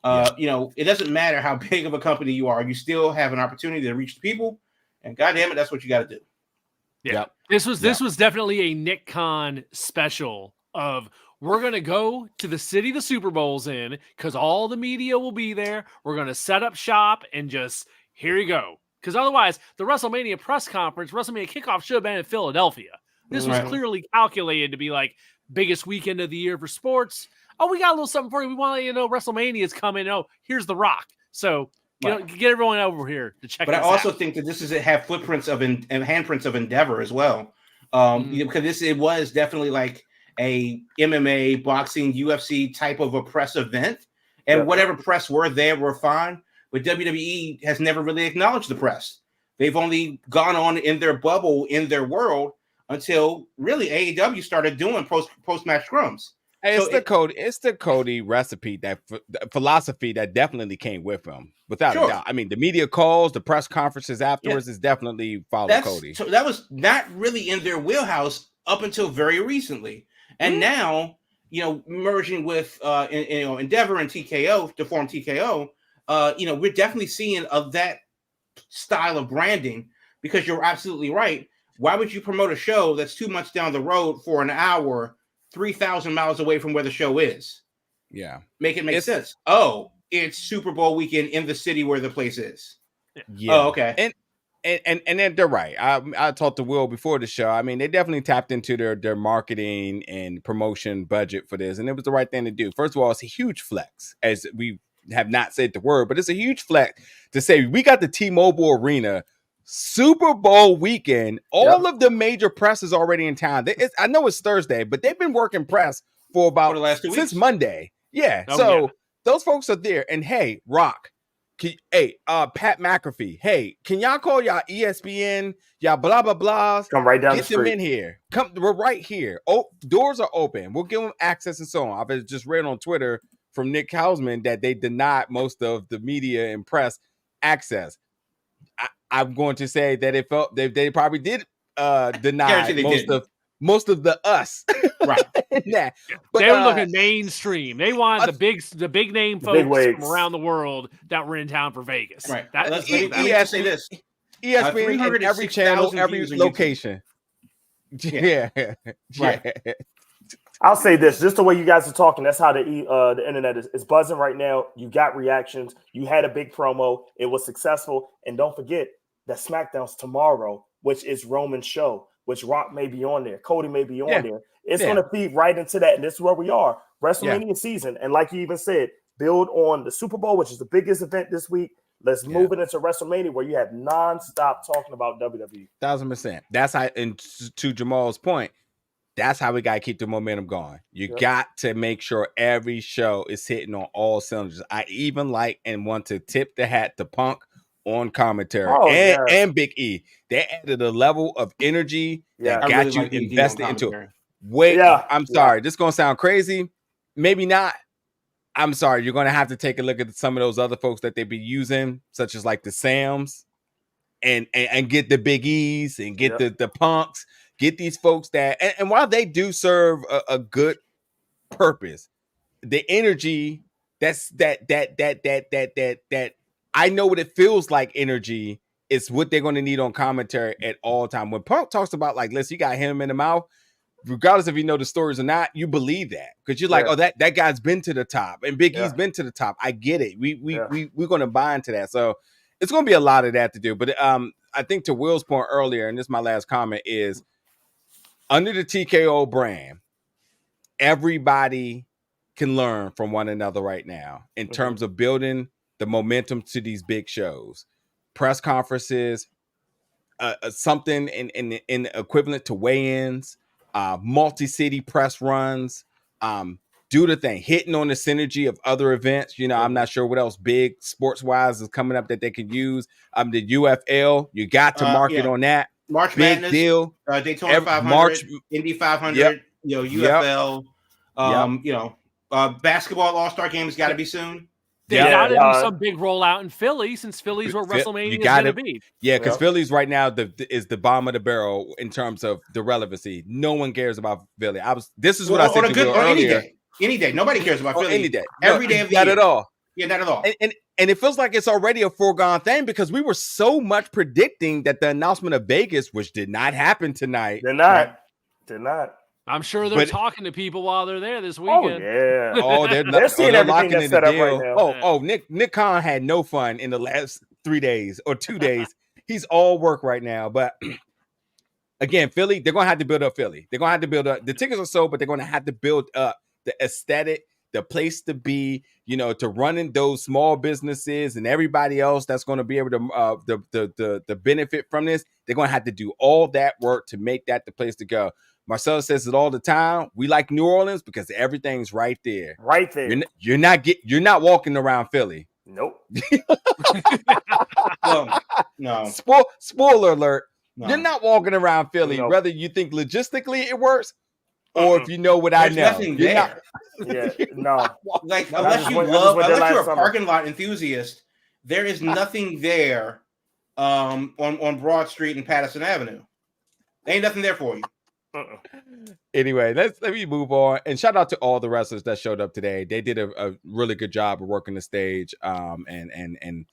It doesn't matter how big of a company you are, you still have an opportunity to reach the people, and goddamn it, that's what you got to do. Yeah. This was definitely a Nick Khan special of, we're going to go to the city the Super Bowl's in because all the media will be there. We're going to set up shop and just, here you go. Because otherwise, the WrestleMania press conference, WrestleMania kickoff should have been in Philadelphia. This was clearly calculated to be biggest weekend of the year for sports. Oh, we got a little something for you. We want to let you know WrestleMania is coming. Oh, here's The Rock. So, get everyone over here to check. But I also think that this is have footprints of and handprints of Endeavor as well. Because it was definitely a MMA, boxing, UFC type of a press event, and whatever press were there were fine. But WWE has never really acknowledged the press. They've only gone on in their bubble, in their world, until really AEW started doing post-match scrums. It's the Cody recipe, that philosophy that definitely came with him, without a doubt. I mean, the media calls, the press conferences afterwards is definitely Cody. So that was not really in their wheelhouse up until very recently. And now, merging with Endeavor and TKO to form TKO, we're definitely seeing of that style of branding, because you're absolutely right. Why would you promote a show that's too much down the road for an hour, 3,000 miles away from where the show is? Yeah. Make it make sense. Oh, it's Super Bowl weekend in the city where the place is. Yeah. Oh, okay. And then they're right. I talked to Will before the show. I mean, they definitely tapped into their marketing and promotion budget for this, and it was the right thing to do. First of all, it's a huge flex, as we have not said the word, but it's a huge flex to say we got the T-Mobile Arena Super Bowl weekend. All of the major press is already in town. I know it's Thursday, but they've been working press for about the last 2 weeks. Since Monday. Yeah. Those folks are there. And hey, Rock, Pat McAfee, hey, can y'all call y'all ESPN, y'all blah blah blahs? Come right down the street. Get them in here. We're right here. Oh, doors are open. We'll give them access and so on. I've just read on Twitter from Nick Hausman that they denied most of the media and press access. I'm going to say that they probably did deny most of the us. Right. Yeah. But they were looking mainstream. They wanted the big name folks from around the world that were in town for Vegas. Right. Let me say this. ESPN, every channel, every location. Yeah. Right. I'll say this, just the way you guys are talking, that's how the internet is buzzing right now. You got reactions. You had a big promo. It was successful. And don't forget that SmackDown's tomorrow, which is Roman's show, which Rock may be on there. Cody may be on there. It's going to feed right into that. And this is where we are. WrestleMania season. And like you even said, build on the Super Bowl, which is the biggest event this week. Let's move it into WrestleMania where you have nonstop talking about WWE. 1,000%. That's how, and to Jamal's point, that's how we got to keep the momentum going. You got to make sure every show is hitting on all cylinders. I even like and want to tip the hat to Punk on commentary and Big E. They added a level of energy that got you invested into it. I'm sorry. This is going to sound crazy. Maybe not. I'm sorry. You're going to have to take a look at some of those other folks that they be using, such as like the Sams and get the Big E's and get the Punks. Get these folks that, and while they do serve a good purpose, the energy that I know what it feels like energy is what they're going to need on commentary at all time. When Punk talks about like, listen, you got him in the mouth, regardless if you know the stories or not, you believe that because you're like, oh, that guy's been to the top and Big E's been to the top. I get it. We're going to buy into that. So it's going to be a lot of that to do. But I think to Will's point earlier, and this is my last comment is, under the TKO brand, everybody can learn from one another right now in terms of building the momentum to these big shows, press conferences, something in equivalent to weigh-ins, multi-city press runs, do the thing, hitting on the synergy of other events. You know, I'm not sure what else big sports-wise is coming up that they could use. The UFL, you got to market on that. March big Madness, deal. Daytona 500, Indy 500, UFL, basketball All-Star games got to be soon. They got to do some big rollout in Philly since Philly's where WrestleMania is going to be. Yeah, because Philly's right now is the bottom of the barrel in terms of the relevancy. No one cares about Philly. This is what I said to you earlier. Any day. Nobody cares about Philly. Any day. Every day of the year. Not at all. Yeah, not at all. And it feels like it's already a foregone thing because we were so much predicting that the announcement of Vegas, which did not happen tonight. Did not. I'm sure they're talking to people while they're there this weekend. They're seeing everything that's set up right now. Nick Khan had no fun in the last 3 days or 2 days. He's all work right now. But again, Philly, they're going to have to build up Philly. They're going to have to build up. The tickets are sold, but they're going to have to build up the aesthetic, the place to be, to run in those small businesses and everybody else that's going to be able to the benefit from this. They're going to have to do all that work to make that the place to go. Marcelo says it all the time. We like New Orleans because everything's right there. Right there. You're not walking around Philly. Nope. No. Spoiler alert. No. You're not walking around Philly, whether you think logistically it works or if you know what I know. Nothing there. No. Like unless you're a parking lot enthusiast, there is nothing there on Broad Street and Patterson Avenue. There ain't nothing there for you. Anyway, let me move on. And shout out to all the wrestlers that showed up today. They did a really good job of working the stage and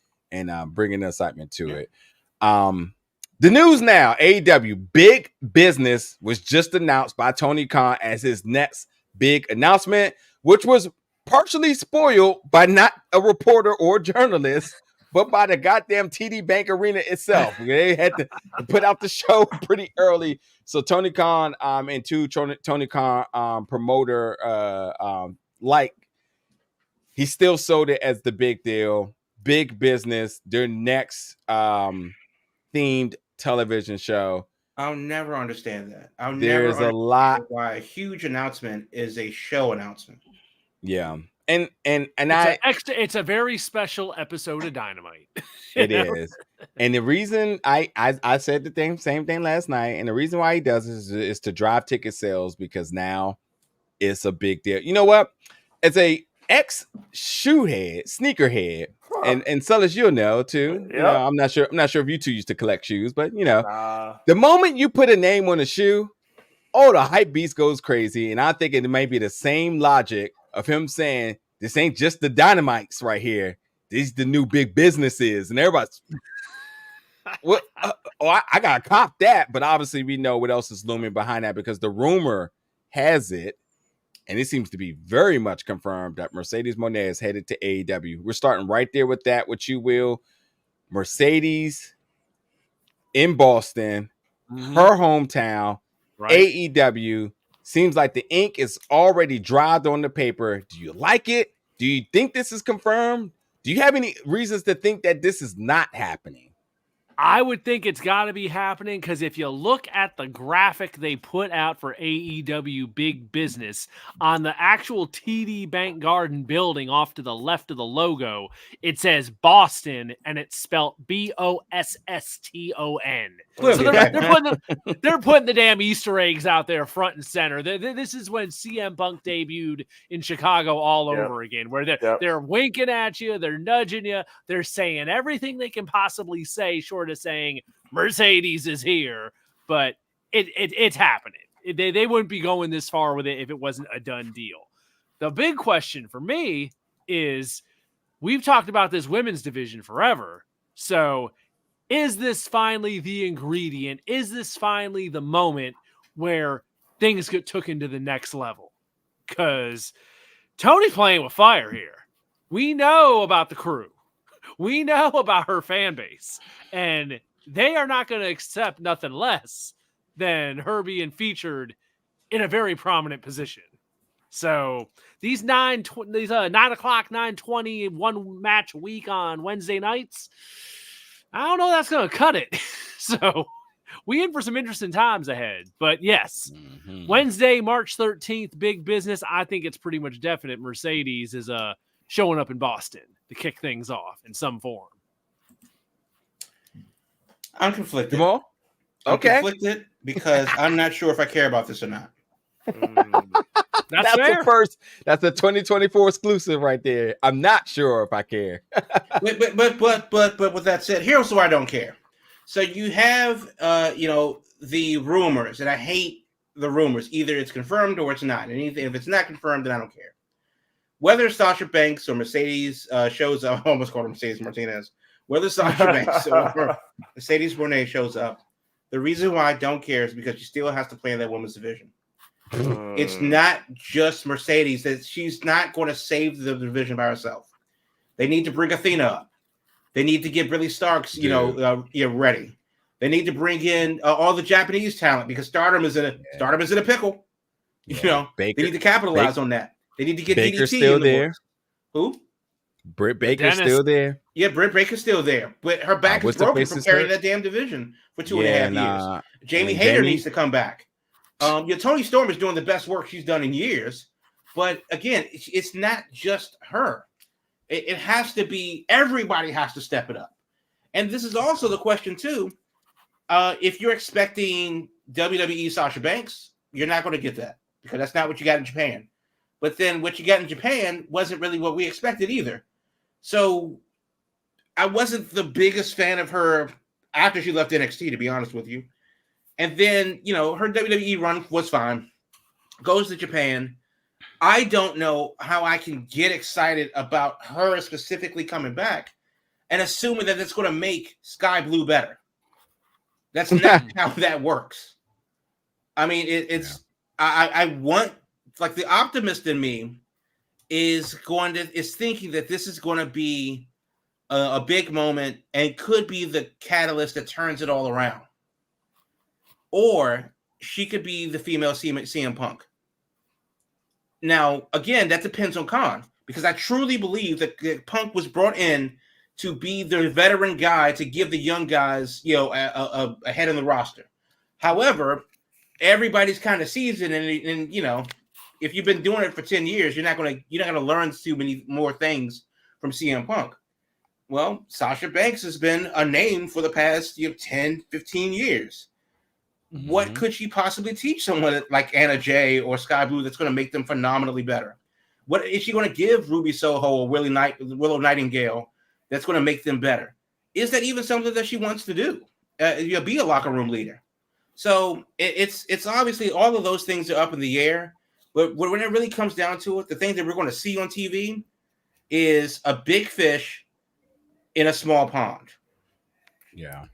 bringing the excitement to it. The news now, AEW Big Business was just announced by Tony Khan as his next big announcement, which was partially spoiled by not a reporter or journalist, but by the goddamn TD Bank Arena itself. They had to put out the show pretty early. So Tony Khan and Tony Khan promoter he still sold it as the big deal, Big Business, their next themed television show. I'll never understand that. There's a lot why a huge announcement is a show announcement. Yeah. It's a very special episode of Dynamite. It is. And the reason I said the same thing last night, and the reason why he does is to drive ticket sales because now it's a big deal. You know what? As a sneakerhead, and Silas, you'll know too. Yep. I'm not sure if you two used to collect shoes, but the moment you put a name on a shoe, the hype beast goes crazy. And I think it may be the same logic of him saying, this ain't just the Dynamites right here. These the new big businesses. And everybody's, I got to cop that. But obviously we know what else is looming behind that because the rumor has it And it seems to be very much confirmed that Mercedes Mone is headed to AEW. We're starting right there with that, with you, Will. Mercedes in Boston, her hometown, AEW. Seems like the ink is already dried on the paper. Do you like it? Do you think this is confirmed? Do you have any reasons to think that this is not happening? I would think it's got to be happening because if you look at the graphic they put out for AEW Big Business on the actual TD Bank Garden building off to the left of the logo, it says Boston and it's spelled BOSSTON. So they're putting the damn Easter eggs out there front and center. This is when CM Punk debuted in Chicago all over again, where they're winking at you, they're nudging you, they're saying everything they can possibly say, short of saying Mercedes is here, but it's happening. They wouldn't be going this far with it if it wasn't a done deal. The big question for me is, we've talked about this women's division forever. So is this finally the ingredient? Is this finally the moment where things get taken to the next level? Because Tony's playing with fire here. We know about the crew. We know about her fan base. And they are not going to accept nothing less than her being featured in a very prominent position. So these 9 o'clock, 9:20, one match a week on Wednesday nights, I don't know that's going to cut it. So we in for some interesting times ahead. But yes, Wednesday, March 13th, Big Business. I think it's pretty much definite Mercedes is showing up in Boston to kick things off in some form. I'm conflicted. Come on. Okay. I'm conflicted because I'm not sure if I care about this or not. That's fair. The first. That's the 2024 exclusive right there. I'm not sure if I care. but with that said, here's why I don't care. So you have the rumors, and I hate the rumors. Either it's confirmed or it's not. And if it's not confirmed, then I don't care. Whether Sasha Banks or Mercedes shows up, I almost called her Mercedes Martinez. Whether Sasha Banks or Mercedes Mone shows up, the reason why I don't care is because she still has to play in that women's division. It's not just Mercedes. That she's not going to save the division by herself. They need to bring Athena up. They need to get Billy Starks, ready. They need to bring in all the Japanese talent because Stardom is in a pickle. Yeah, they need to capitalize on that. They need to get Baker's DDT still in the there. works. Who? Britt Baker's still there. Yeah, Britt Baker's still there, but her back is broken from carrying that damn division for 2.5 years. Jamie Hayter needs to come back. Toni Storm is doing the best work she's done in years, but again, it's not just her. It has to be, everybody has to step it up. And this is also the question too. If you're expecting WWE Sasha Banks, you're not going to get that because that's not what you got in Japan. But then what you got in Japan wasn't really what we expected either. So I wasn't the biggest fan of her after she left NXT, to be honest with you. And then, her WWE run was fine. Goes to Japan. I don't know how I can get excited about her specifically coming back and assuming that it's going to make Sky Blue better. That's not how that works. I mean, I want, like, the optimist in me is thinking that this is going to be a big moment and could be the catalyst that turns it all around. Or she could be the female CM Punk. Now, again, that depends on Khan, because I truly believe that Punk was brought in to be the veteran guy to give the young guys, a head in the roster. However, everybody's kind of seasoned, and if you've been doing it for 10 years, you're not gonna learn too many more things from CM Punk. Well, Sasha Banks has been a name for the past 10, 15 years. Mm-hmm. What could she possibly teach someone like Anna Jay or Sky Blue that's going to make them phenomenally better? What is she going to give Ruby Soho or Willow Nightingale that's going to make them better? Is that even something that she wants to do? Be a locker room leader. So it's obviously all of those things are up in the air. But when it really comes down to it, the thing that we're going to see on TV is a big fish in a small pond. Yeah.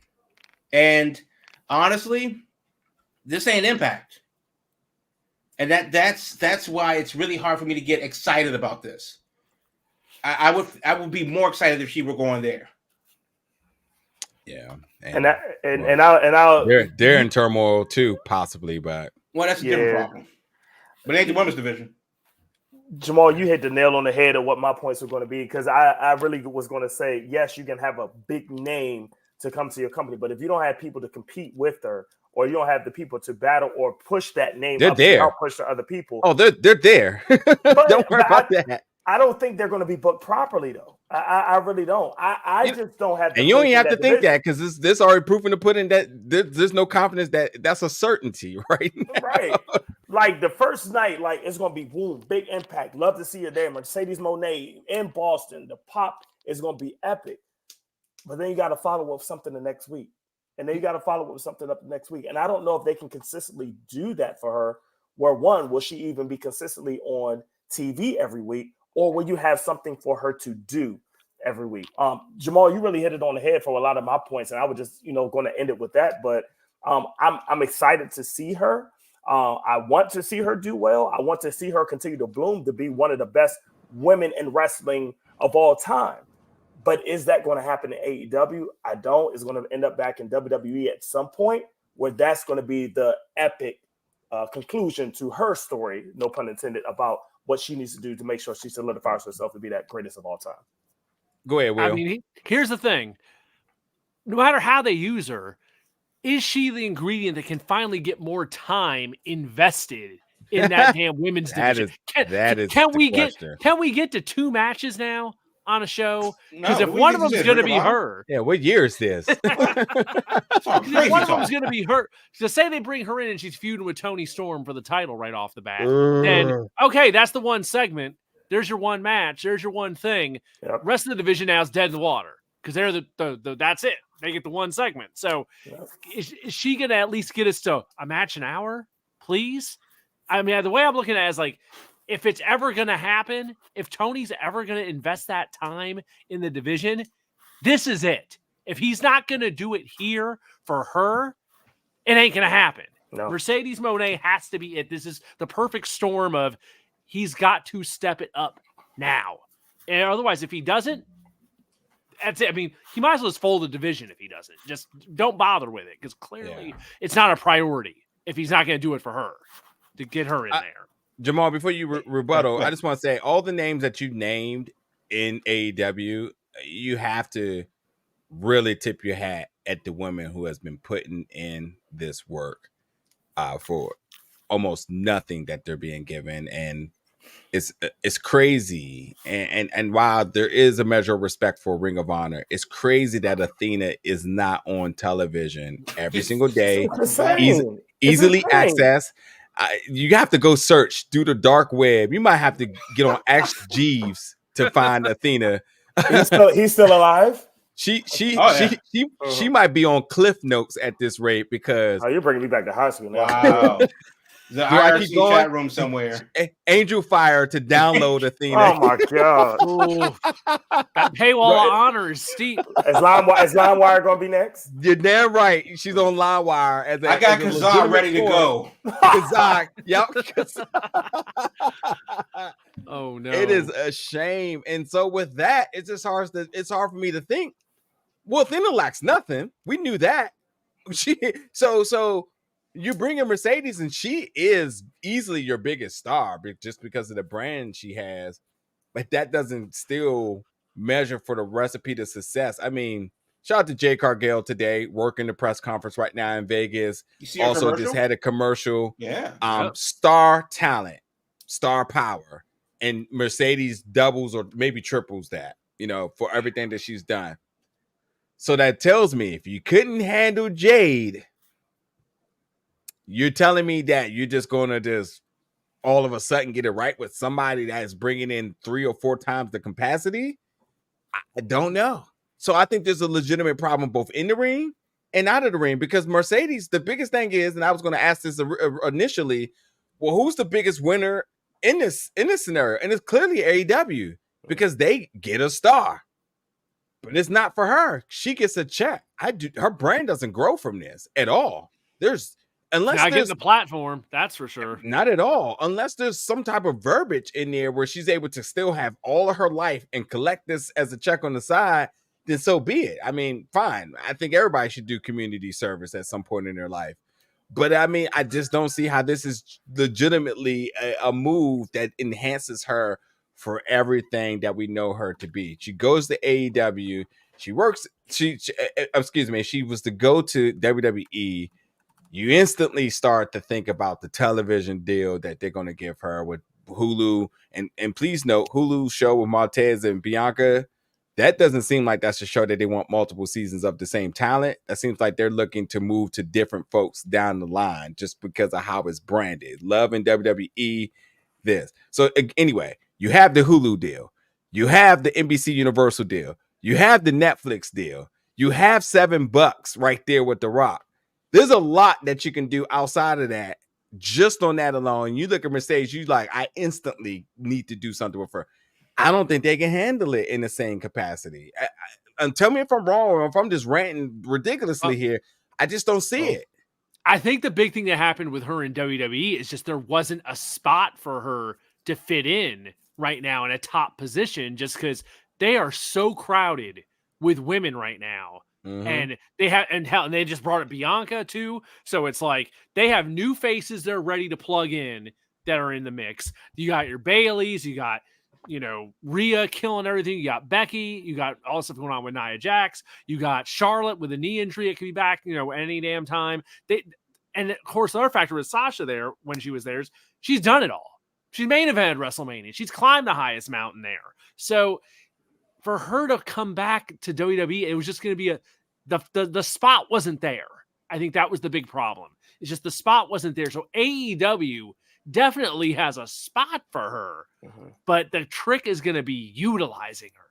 And honestly, this ain't Impact. And that's why it's really hard for me to get excited about this. I would be more excited if she were going there. Yeah, They're in turmoil too, possibly, but that's a different problem. But it ain't the women's division. Jamal, you hit the nail on the head of what my points were going to be, because I really was going to say, yes, you can have a big name to come to your company, but if you don't have people to compete with her, or you don't have the people to battle or push that name they're up there. and help push the other people. Oh, they're there. Don't worry about that. I don't think they're going to be booked properly, though. I really don't. I just don't have. And you don't even have to think that, because this already proven to put in that there's no confidence that's a certainty right now. Right. Like the first night, like it's going to be boom, big impact. Love to see you there. Mercedes Mone in Boston. The pop is going to be epic. But then you got to follow up something the next week. And then you got to follow up with something up the next week. And I don't know if they can consistently do that for her. Where one, will she even be consistently on TV every week? Or will you have something for her to do every week? Jamal, you really hit it on the head for a lot of my points. And I was just, going to end it with that. But I'm excited to see her. I want to see her do well. I want to see her continue to bloom to be one of the best women in wrestling of all time. But is that going to happen in AEW? I don't. It's going to end up back in WWE at some point, where that's going to be the epic conclusion to her story, no pun intended, about what she needs to do to make sure she solidifies herself to be that greatest of all time. Go ahead, Will. I mean, here's the thing. No matter how they use her, is she the ingredient that can finally get more time invested in that damn women's division? Can we get to 2 matches now on a show? Because if one of them is going to be her, what year is this? if one of them is going to be her, to say they bring her in and she's feuding with Toni Storm for the title right off the bat, then okay, that's the one segment. There's your one match. There's your one thing. Yep. Rest of the division now is dead in the water because they're the that's it. They get the one segment. So is she going to at least get us to a match an hour, please? I mean, the way I'm looking at it is like, if it's ever going to happen, if Tony's ever going to invest that time in the division, this is it. If he's not going to do it here for her, it ain't going to happen. No. Mercedes Mone has to be it. This is the perfect storm of he's got to step it up now. And otherwise, if he doesn't, that's it. I mean, he might as well just fold the division if he doesn't. Just don't bother with it, because clearly it's not a priority if he's not going to do it for her to get her in there. Jamal, before you rebuttal, I just want to say all the names that you named in AEW, you have to really tip your hat at the women who has been putting in this work for almost nothing that they're being given. And it's crazy. And while there is a measure of respect for Ring of Honor, it's crazy that Athena is not on television every single day, easily accessed. You have to go search through the dark web. You might have to get on Ask Jeeves to find Athena. He's still alive. She might be on Cliff Notes at this rate, because you're bringing me back to high school now. Wow. The IRC chat room somewhere. Angel Fire to download Athena. Oh my god! That paywall of honor is steep. Is LimeWire going to be next? You're damn right. She's on LimeWire. I got Kazan ready to go. Kazan, yep. Oh no! It is a shame. And so with that, it's just hard. It's hard for me to think. Well, Athena lacks nothing. We knew that. So. You bring in Mercedes, and she is easily your biggest star, just because of the brand she has. But that doesn't still measure for the recipe to success. I mean, shout out to Jay Cargill today, working the press conference right now in Vegas. You see also just had a commercial. Yeah. Star talent, star power, and Mercedes doubles or maybe triples that, for everything that she's done. So that tells me if you couldn't handle Jade, you're telling me that you're just going to just all of a sudden get it right with somebody that is bringing in 3 or 4 times the capacity? I don't know. So I think there's a legitimate problem both in the ring and out of the ring, because Mercedes, the biggest thing is, and I was going to ask this initially, well, who's the biggest winner in this scenario? And it's clearly AEW, because they get a star, but it's not for her. She gets a check. Her brand doesn't grow from this at all. unless not getting there's the platform, that's for sure. not at all. Unless there's some type of verbiage in there where she's able to still have all of her life and collect this as a check on the side, then so be it. I mean, fine. I think everybody should do community service at some point in their life. But I mean, I just don't see how this is legitimately a move that enhances her for everything that we know her to be. She goes to AEW. She works. Excuse me. She was to go to WWE. You instantly start to think about the television deal that they're going to give her with Hulu. And please note, Hulu's show with Martez and Bianca, that doesn't seem like that's a show that they want multiple seasons of the same talent. That seems like they're looking to move to different folks down the line just because of how it's branded. Love and WWE, this. So anyway, you have the Hulu deal. You have the NBC Universal deal. You have the Netflix deal. You have $7 right there with The Rock. There's a lot that you can do outside of that. Just on that alone, you look at Mercedes, you like, I instantly need to do something with her. I don't think they can handle it in the same capacity. And tell me if I'm wrong or if I'm just ranting ridiculously here. I just don't see it. I think the big thing that happened with her in WWE is just there wasn't a spot for her to fit in right now in a top position just because they are so crowded with women right now. And they have, and they just brought up Bianca too. So it's like they have new faces they're ready to plug in that are in the mix. You got your Baileys, you got, you know, Rhea killing everything. You got Becky, you got all the stuff going on with Nia Jax. You got Charlotte with a knee injury. It could be back, you know, any damn time. And of course, the other factor with Sasha there when she was there is she's done it all. She's main evented WrestleMania. She's climbed the highest mountain there. So for her to come back to WWE, it was just going to be the spot wasn't there. I think that was the big problem. It's just the spot wasn't there. So AEW definitely has a spot for her, but the trick is going to be utilizing her.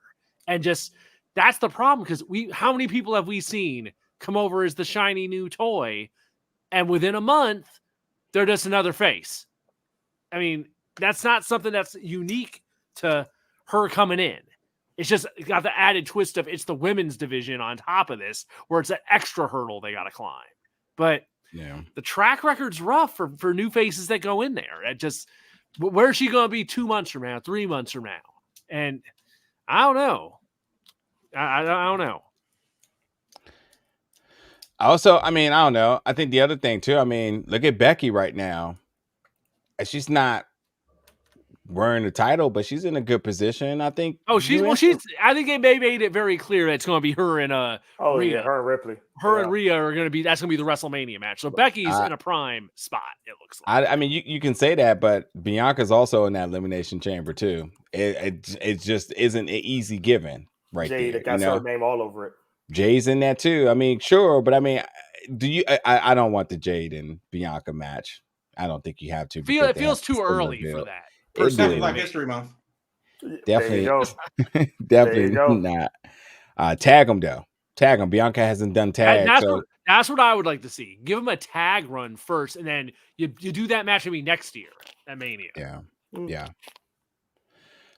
And just that's the problem because how many people have we seen come over as the shiny new toy, and within a month they're just another face? I mean, that's not something that's unique to her coming in. It's just got the added twist of it's the women's division on top of this, where it's an extra hurdle they got to climb. But yeah, the track record's rough for new faces that go in there. It just, where's she going to be 2 months from now, 3 months from now? And I don't know. I don't know. Also, I mean, I don't know. I think the other thing too, I mean, look at Becky right now. She's not wearing the title, but she's in a good position. I think. I think they made it very clear that it's going to be her and Rhea. Yeah, her and Ripley. And Rhea are going to be. That's going to be the WrestleMania match. So Becky's in a prime spot. It looks like. I mean, you can say that, but Bianca's also in that elimination chamber too. It just isn't an easy given right Jade there. got her name all over it. Jay's in that too. I mean, sure, but I mean, I don't want the Jade and Bianca match. I don't think you have to. It feels too early for that. Personally, Black History Month. Definitely not. Tag them though. Tag them. Bianca hasn't done tag. That's what I would like to see. Give them a tag run first, and then you do that match maybe next year at Mania. Yeah.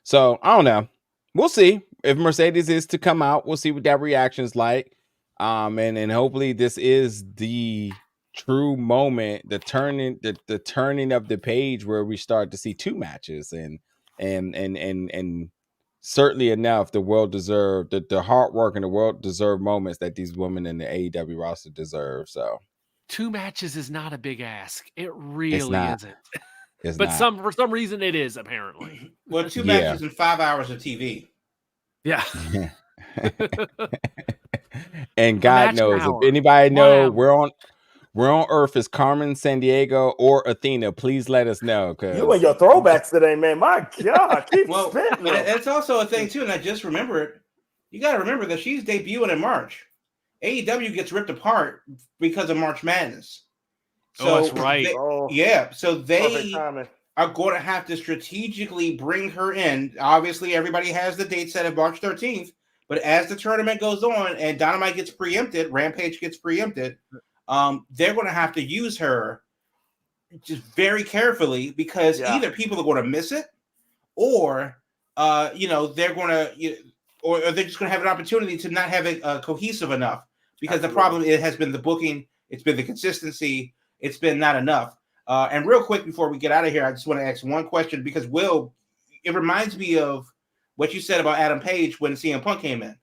So I don't know. We'll see if Mercedes is to come out. We'll see what that reaction's like. And hopefully this is the true moment, the turning of the page where we start to see 2 matches and certainly enough, the world deserved the hard work and the world deserved moments that these women in the AEW roster deserve. So 2 matches is not a big ask. It really isn't. But for some reason it is apparently. Well, 2 matches in 5 hours of TV. Yeah. And God knows if anybody know we're on Earth is Carmen Sandiego or Athena. Please let us know. You and your throwbacks today, man. My God. It's also a thing too, and I just remembered. You got to remember that she's debuting in March. AEW gets ripped apart because of March Madness. So that's right. So they are going to have to strategically bring her in. Obviously, everybody has the date set of March 13th, but as the tournament goes on and Dynamite gets preempted, Rampage gets preempted, they're going to have to use her just very carefully because either people are going to miss it, or they're going to, or they're just going to have an opportunity to not have it cohesive enough. Because the problem has been the booking, it's been the consistency, it's been not enough. And real quick before we get out of here, I just want to ask one question because Will, it reminds me of what you said about Adam Page when CM Punk came in.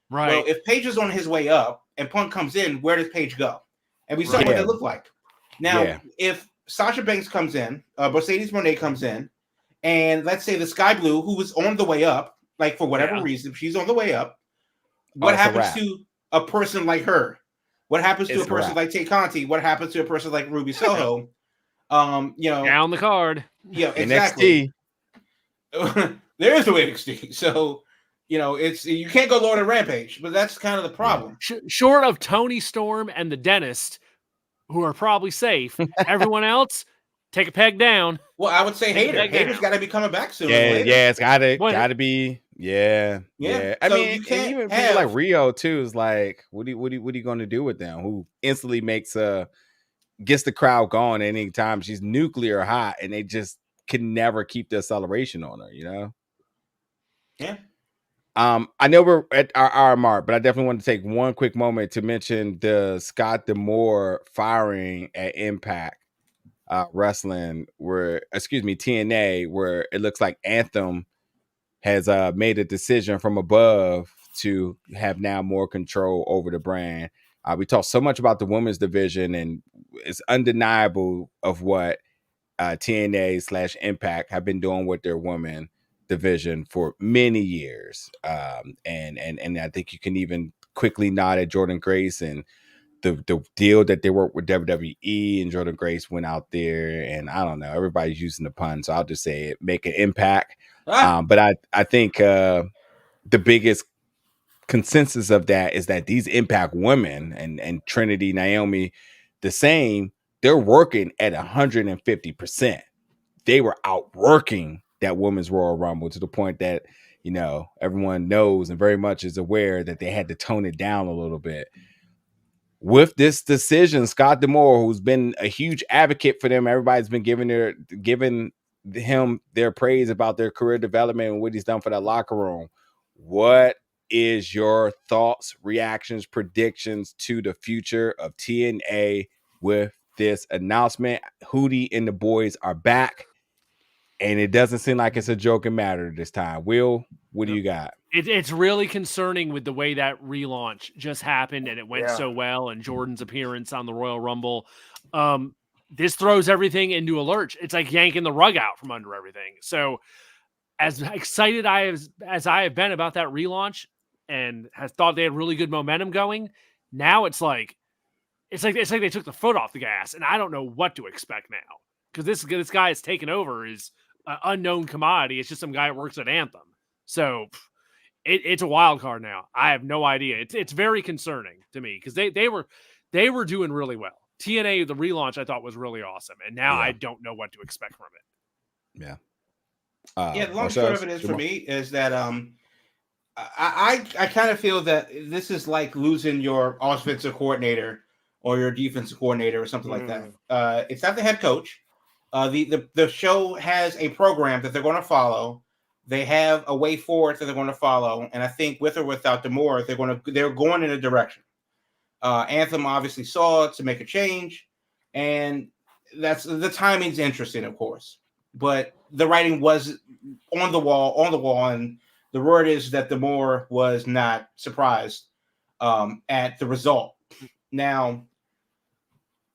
Right. Well, if Page is on his way up and Punk comes in, where does Page go? And we saw what that looked like. Now, if Sasha Banks comes in, Mercedes Mone comes in, and let's say the Sky Blue, who was on the way up, like for whatever reason, she's on the way up. What happens to a person like her? What happens to a person like Tay Conti? What happens to a person like Ruby Soho? Down the card. Yeah, exactly. There is no NXT, so it's you can't go lower than Rampage, but that's kind of the problem. Short of Tony Storm and the Dentist, who are probably safe, everyone else take a peg down. Well, I would say Hayter's got to be coming back soon. Yeah, it's gotta be. Yeah. I so mean, even people like Rio too is like, what are you going to do with them? Who instantly gets the crowd going at any time. She's nuclear hot, and they just can never keep the acceleration on her. Yeah. I know we're at our hour mark, but I definitely want to take one quick moment to mention the Scott D'Amore firing at Impact Wrestling, TNA, where it looks like Anthem has made a decision from above to have now more control over the brand. We talked so much about the women's division, and it's undeniable of what TNA / Impact have been doing with their women division for many years. And I think you can even quickly nod at Jordan Grace and the deal that they worked with WWE, and Jordan Grace went out there, and I don't know, everybody's using the pun, so I'll just say it, make an impact. But I think the biggest consensus of that is that these Impact women and Trinity, Naomi, the same, they're working at 150%. They were outworking that women's Royal Rumble to the point that, everyone knows and very much is aware that they had to tone it down a little bit. With this decision, Scott D'Amore, who's been a huge advocate for them, everybody's been giving him their praise about their career development and what he's done for that locker room. What is your thoughts, reactions, predictions to the future of TNA with this announcement? Hootie and the boys are back, and it doesn't seem like it's a joking matter this time. Will, what do you got? It's really concerning with the way that relaunch just happened, and it went so well, and Jordan's appearance on the Royal Rumble. This throws everything into a lurch. It's like yanking the rug out from under everything. So as excited as I have been about that relaunch and has thought they had really good momentum going, now it's like they took the foot off the gas, and I don't know what to expect now, because this guy has taken over is an unknown commodity. It's just some guy that works at Anthem. So it's a wild card now. I have no idea. It's very concerning to me, because they were doing really well. TNA, the relaunch, I thought was really awesome, and now I don't know what to expect from it. Yeah. The long short of it is for me is that I kind of feel that this is like losing your offensive coordinator or your defensive coordinator or something like that. It's not the head coach. The show has a program that they're going to follow. They have a way forward that they're going to follow, and I think with or without D'Amore, they're going in a direction. Anthem obviously saw it to make a change, and that's the timing's interesting, of course. But the writing was on the wall, and the word is that D'Amore was not surprised at the result. Now,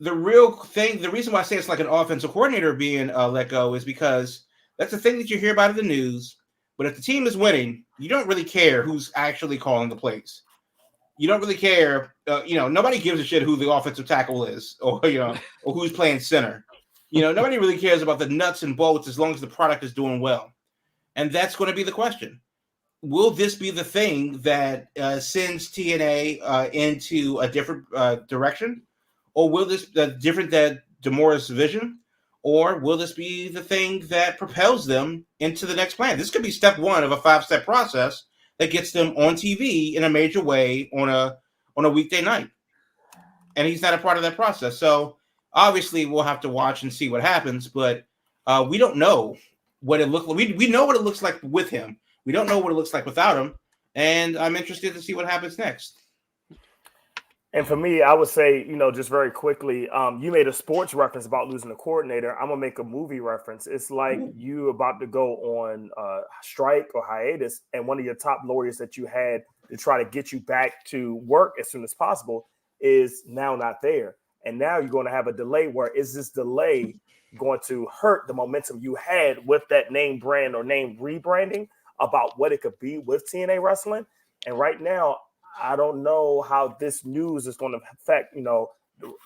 the reason why I say it's like an offensive coordinator being let go is because that's the thing that you hear about in the news. But if the team is winning, you don't really care who's actually calling the plays. You don't really care. Nobody gives a shit who the offensive tackle is, or who's playing center. Nobody really cares about the nuts and bolts as long as the product is doing well. And that's going to be the question. Will this be the thing that sends TNA into a different direction? Or will this different than D'Amore's vision? Or will this be the thing that propels them into the next plan? This could be step one of a 5-step process that gets them on TV in a major way on a weekday night. And he's not a part of that process. So obviously we'll have to watch and see what happens, but we don't know what it looks like. We know what it looks like with him. We don't know what it looks like without him. And I'm interested to see what happens next. And for me, I would say, just very quickly, you made a sports reference about losing a coordinator. I'm gonna make a movie reference. It's like you about to go on strike or hiatus, and one of your top lawyers that you had to try to get you back to work as soon as possible is now not there. And now you're going to have a delay. Where is this delay going to hurt the momentum you had with that name brand or name rebranding about what it could be with TNA Wrestling? And right now, I don't know how this news is going to affect, the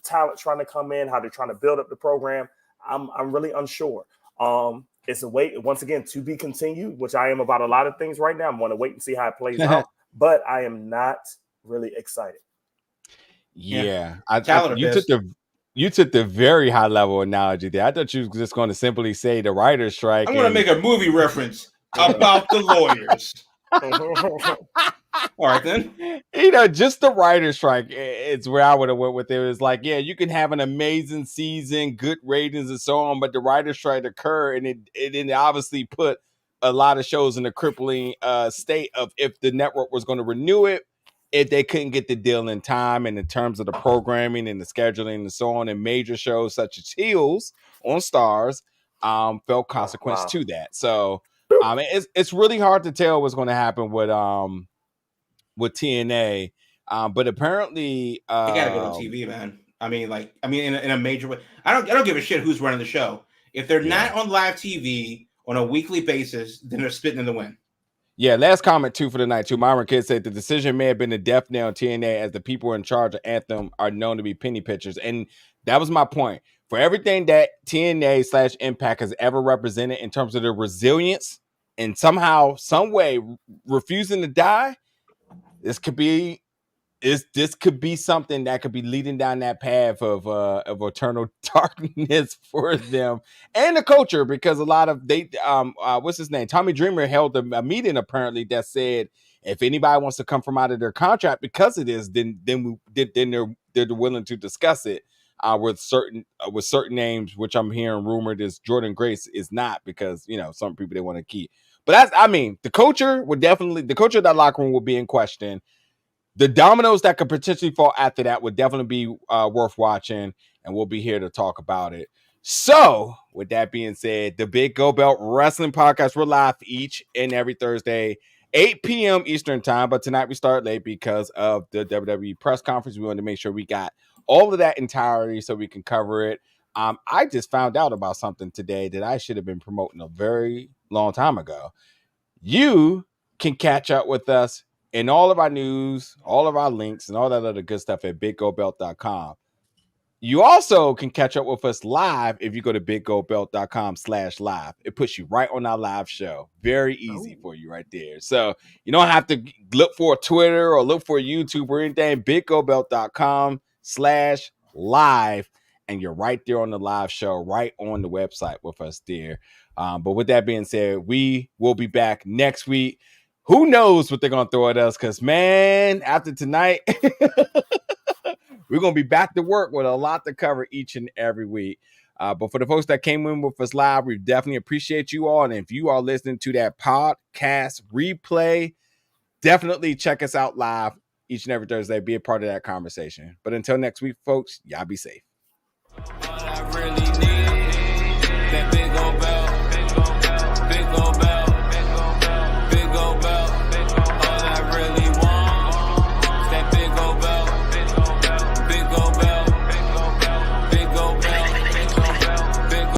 talent trying to come in, how they're trying to build up the program. I'm really unsure. It's a wait, once again, to be continued, which I am about a lot of things right now. I'm going to wait and see how it plays out, but I am not really excited. Yeah. You took the very high level analogy there. I thought you were just going to simply say the writer's strike. I'm going to make a movie reference about the lawyers. All right, then. Just the writer's strike. It's where I would have went with it. It was like, yeah, you can have an amazing season, good ratings and so on, but the writer's strike occurred, and it obviously put a lot of shows in a crippling state of if the network was going to renew it, if they couldn't get the deal in time, and in terms of the programming and the scheduling and so on, and major shows such as Heels on Stars felt consequence to that. So it's really hard to tell what's going to happen with TNA, but apparently they gotta go on TV, man. In a major way. I don't give a shit who's running the show. If they're not on live TV on a weekly basis, then they're spitting in the wind. Yeah, last comment too for the night too. Myron Kidd said the decision may have been a death nail on TNA as the people in charge of Anthem are known to be penny pitchers, and that was my point. For everything that TNA / Impact has ever represented in terms of their resilience and somehow, some way refusing to die, this could be something that could be leading down that path of eternal darkness for them and the culture, because a lot of what's his name? Tommy Dreamer held a meeting apparently that said if anybody wants to come from out of their contract because of this, then they're willing to discuss it with certain names, which I'm hearing rumored is Jordan Grace is not, because some people they want to keep. But the culture of that locker room will be in question. The dominoes that could potentially fall after that would definitely be worth watching, and we'll be here to talk about it. So, with that being said, the Big Go Belt Wrestling Podcast, we're live each and every Thursday, 8 p.m. Eastern Time, but tonight we start late because of the WWE press conference. We wanted to make sure we got all of that entirety so we can cover it. I just found out about something today that I should have been promoting a very long time ago. You can catch up with us in all of our news, all of our links, and all that other good stuff at biggobelt.com. You also can catch up with us live if you go to biggobelt.com/live. It puts you right on our live show. Very easy for you right there. So you don't have to look for Twitter or look for YouTube or anything. biggobelt.com/live. And you're right there on the live show, right on the website with us there. But with that being said, we will be back next week. Who knows what they're going to throw at us? Because, man, after tonight, we're going to be back to work with a lot to cover each and every week. But for the folks that came in with us live, we definitely appreciate you all. And if you are listening to that podcast replay, definitely check us out live each and every Thursday. Be a part of that conversation. But until next week, folks, y'all be safe.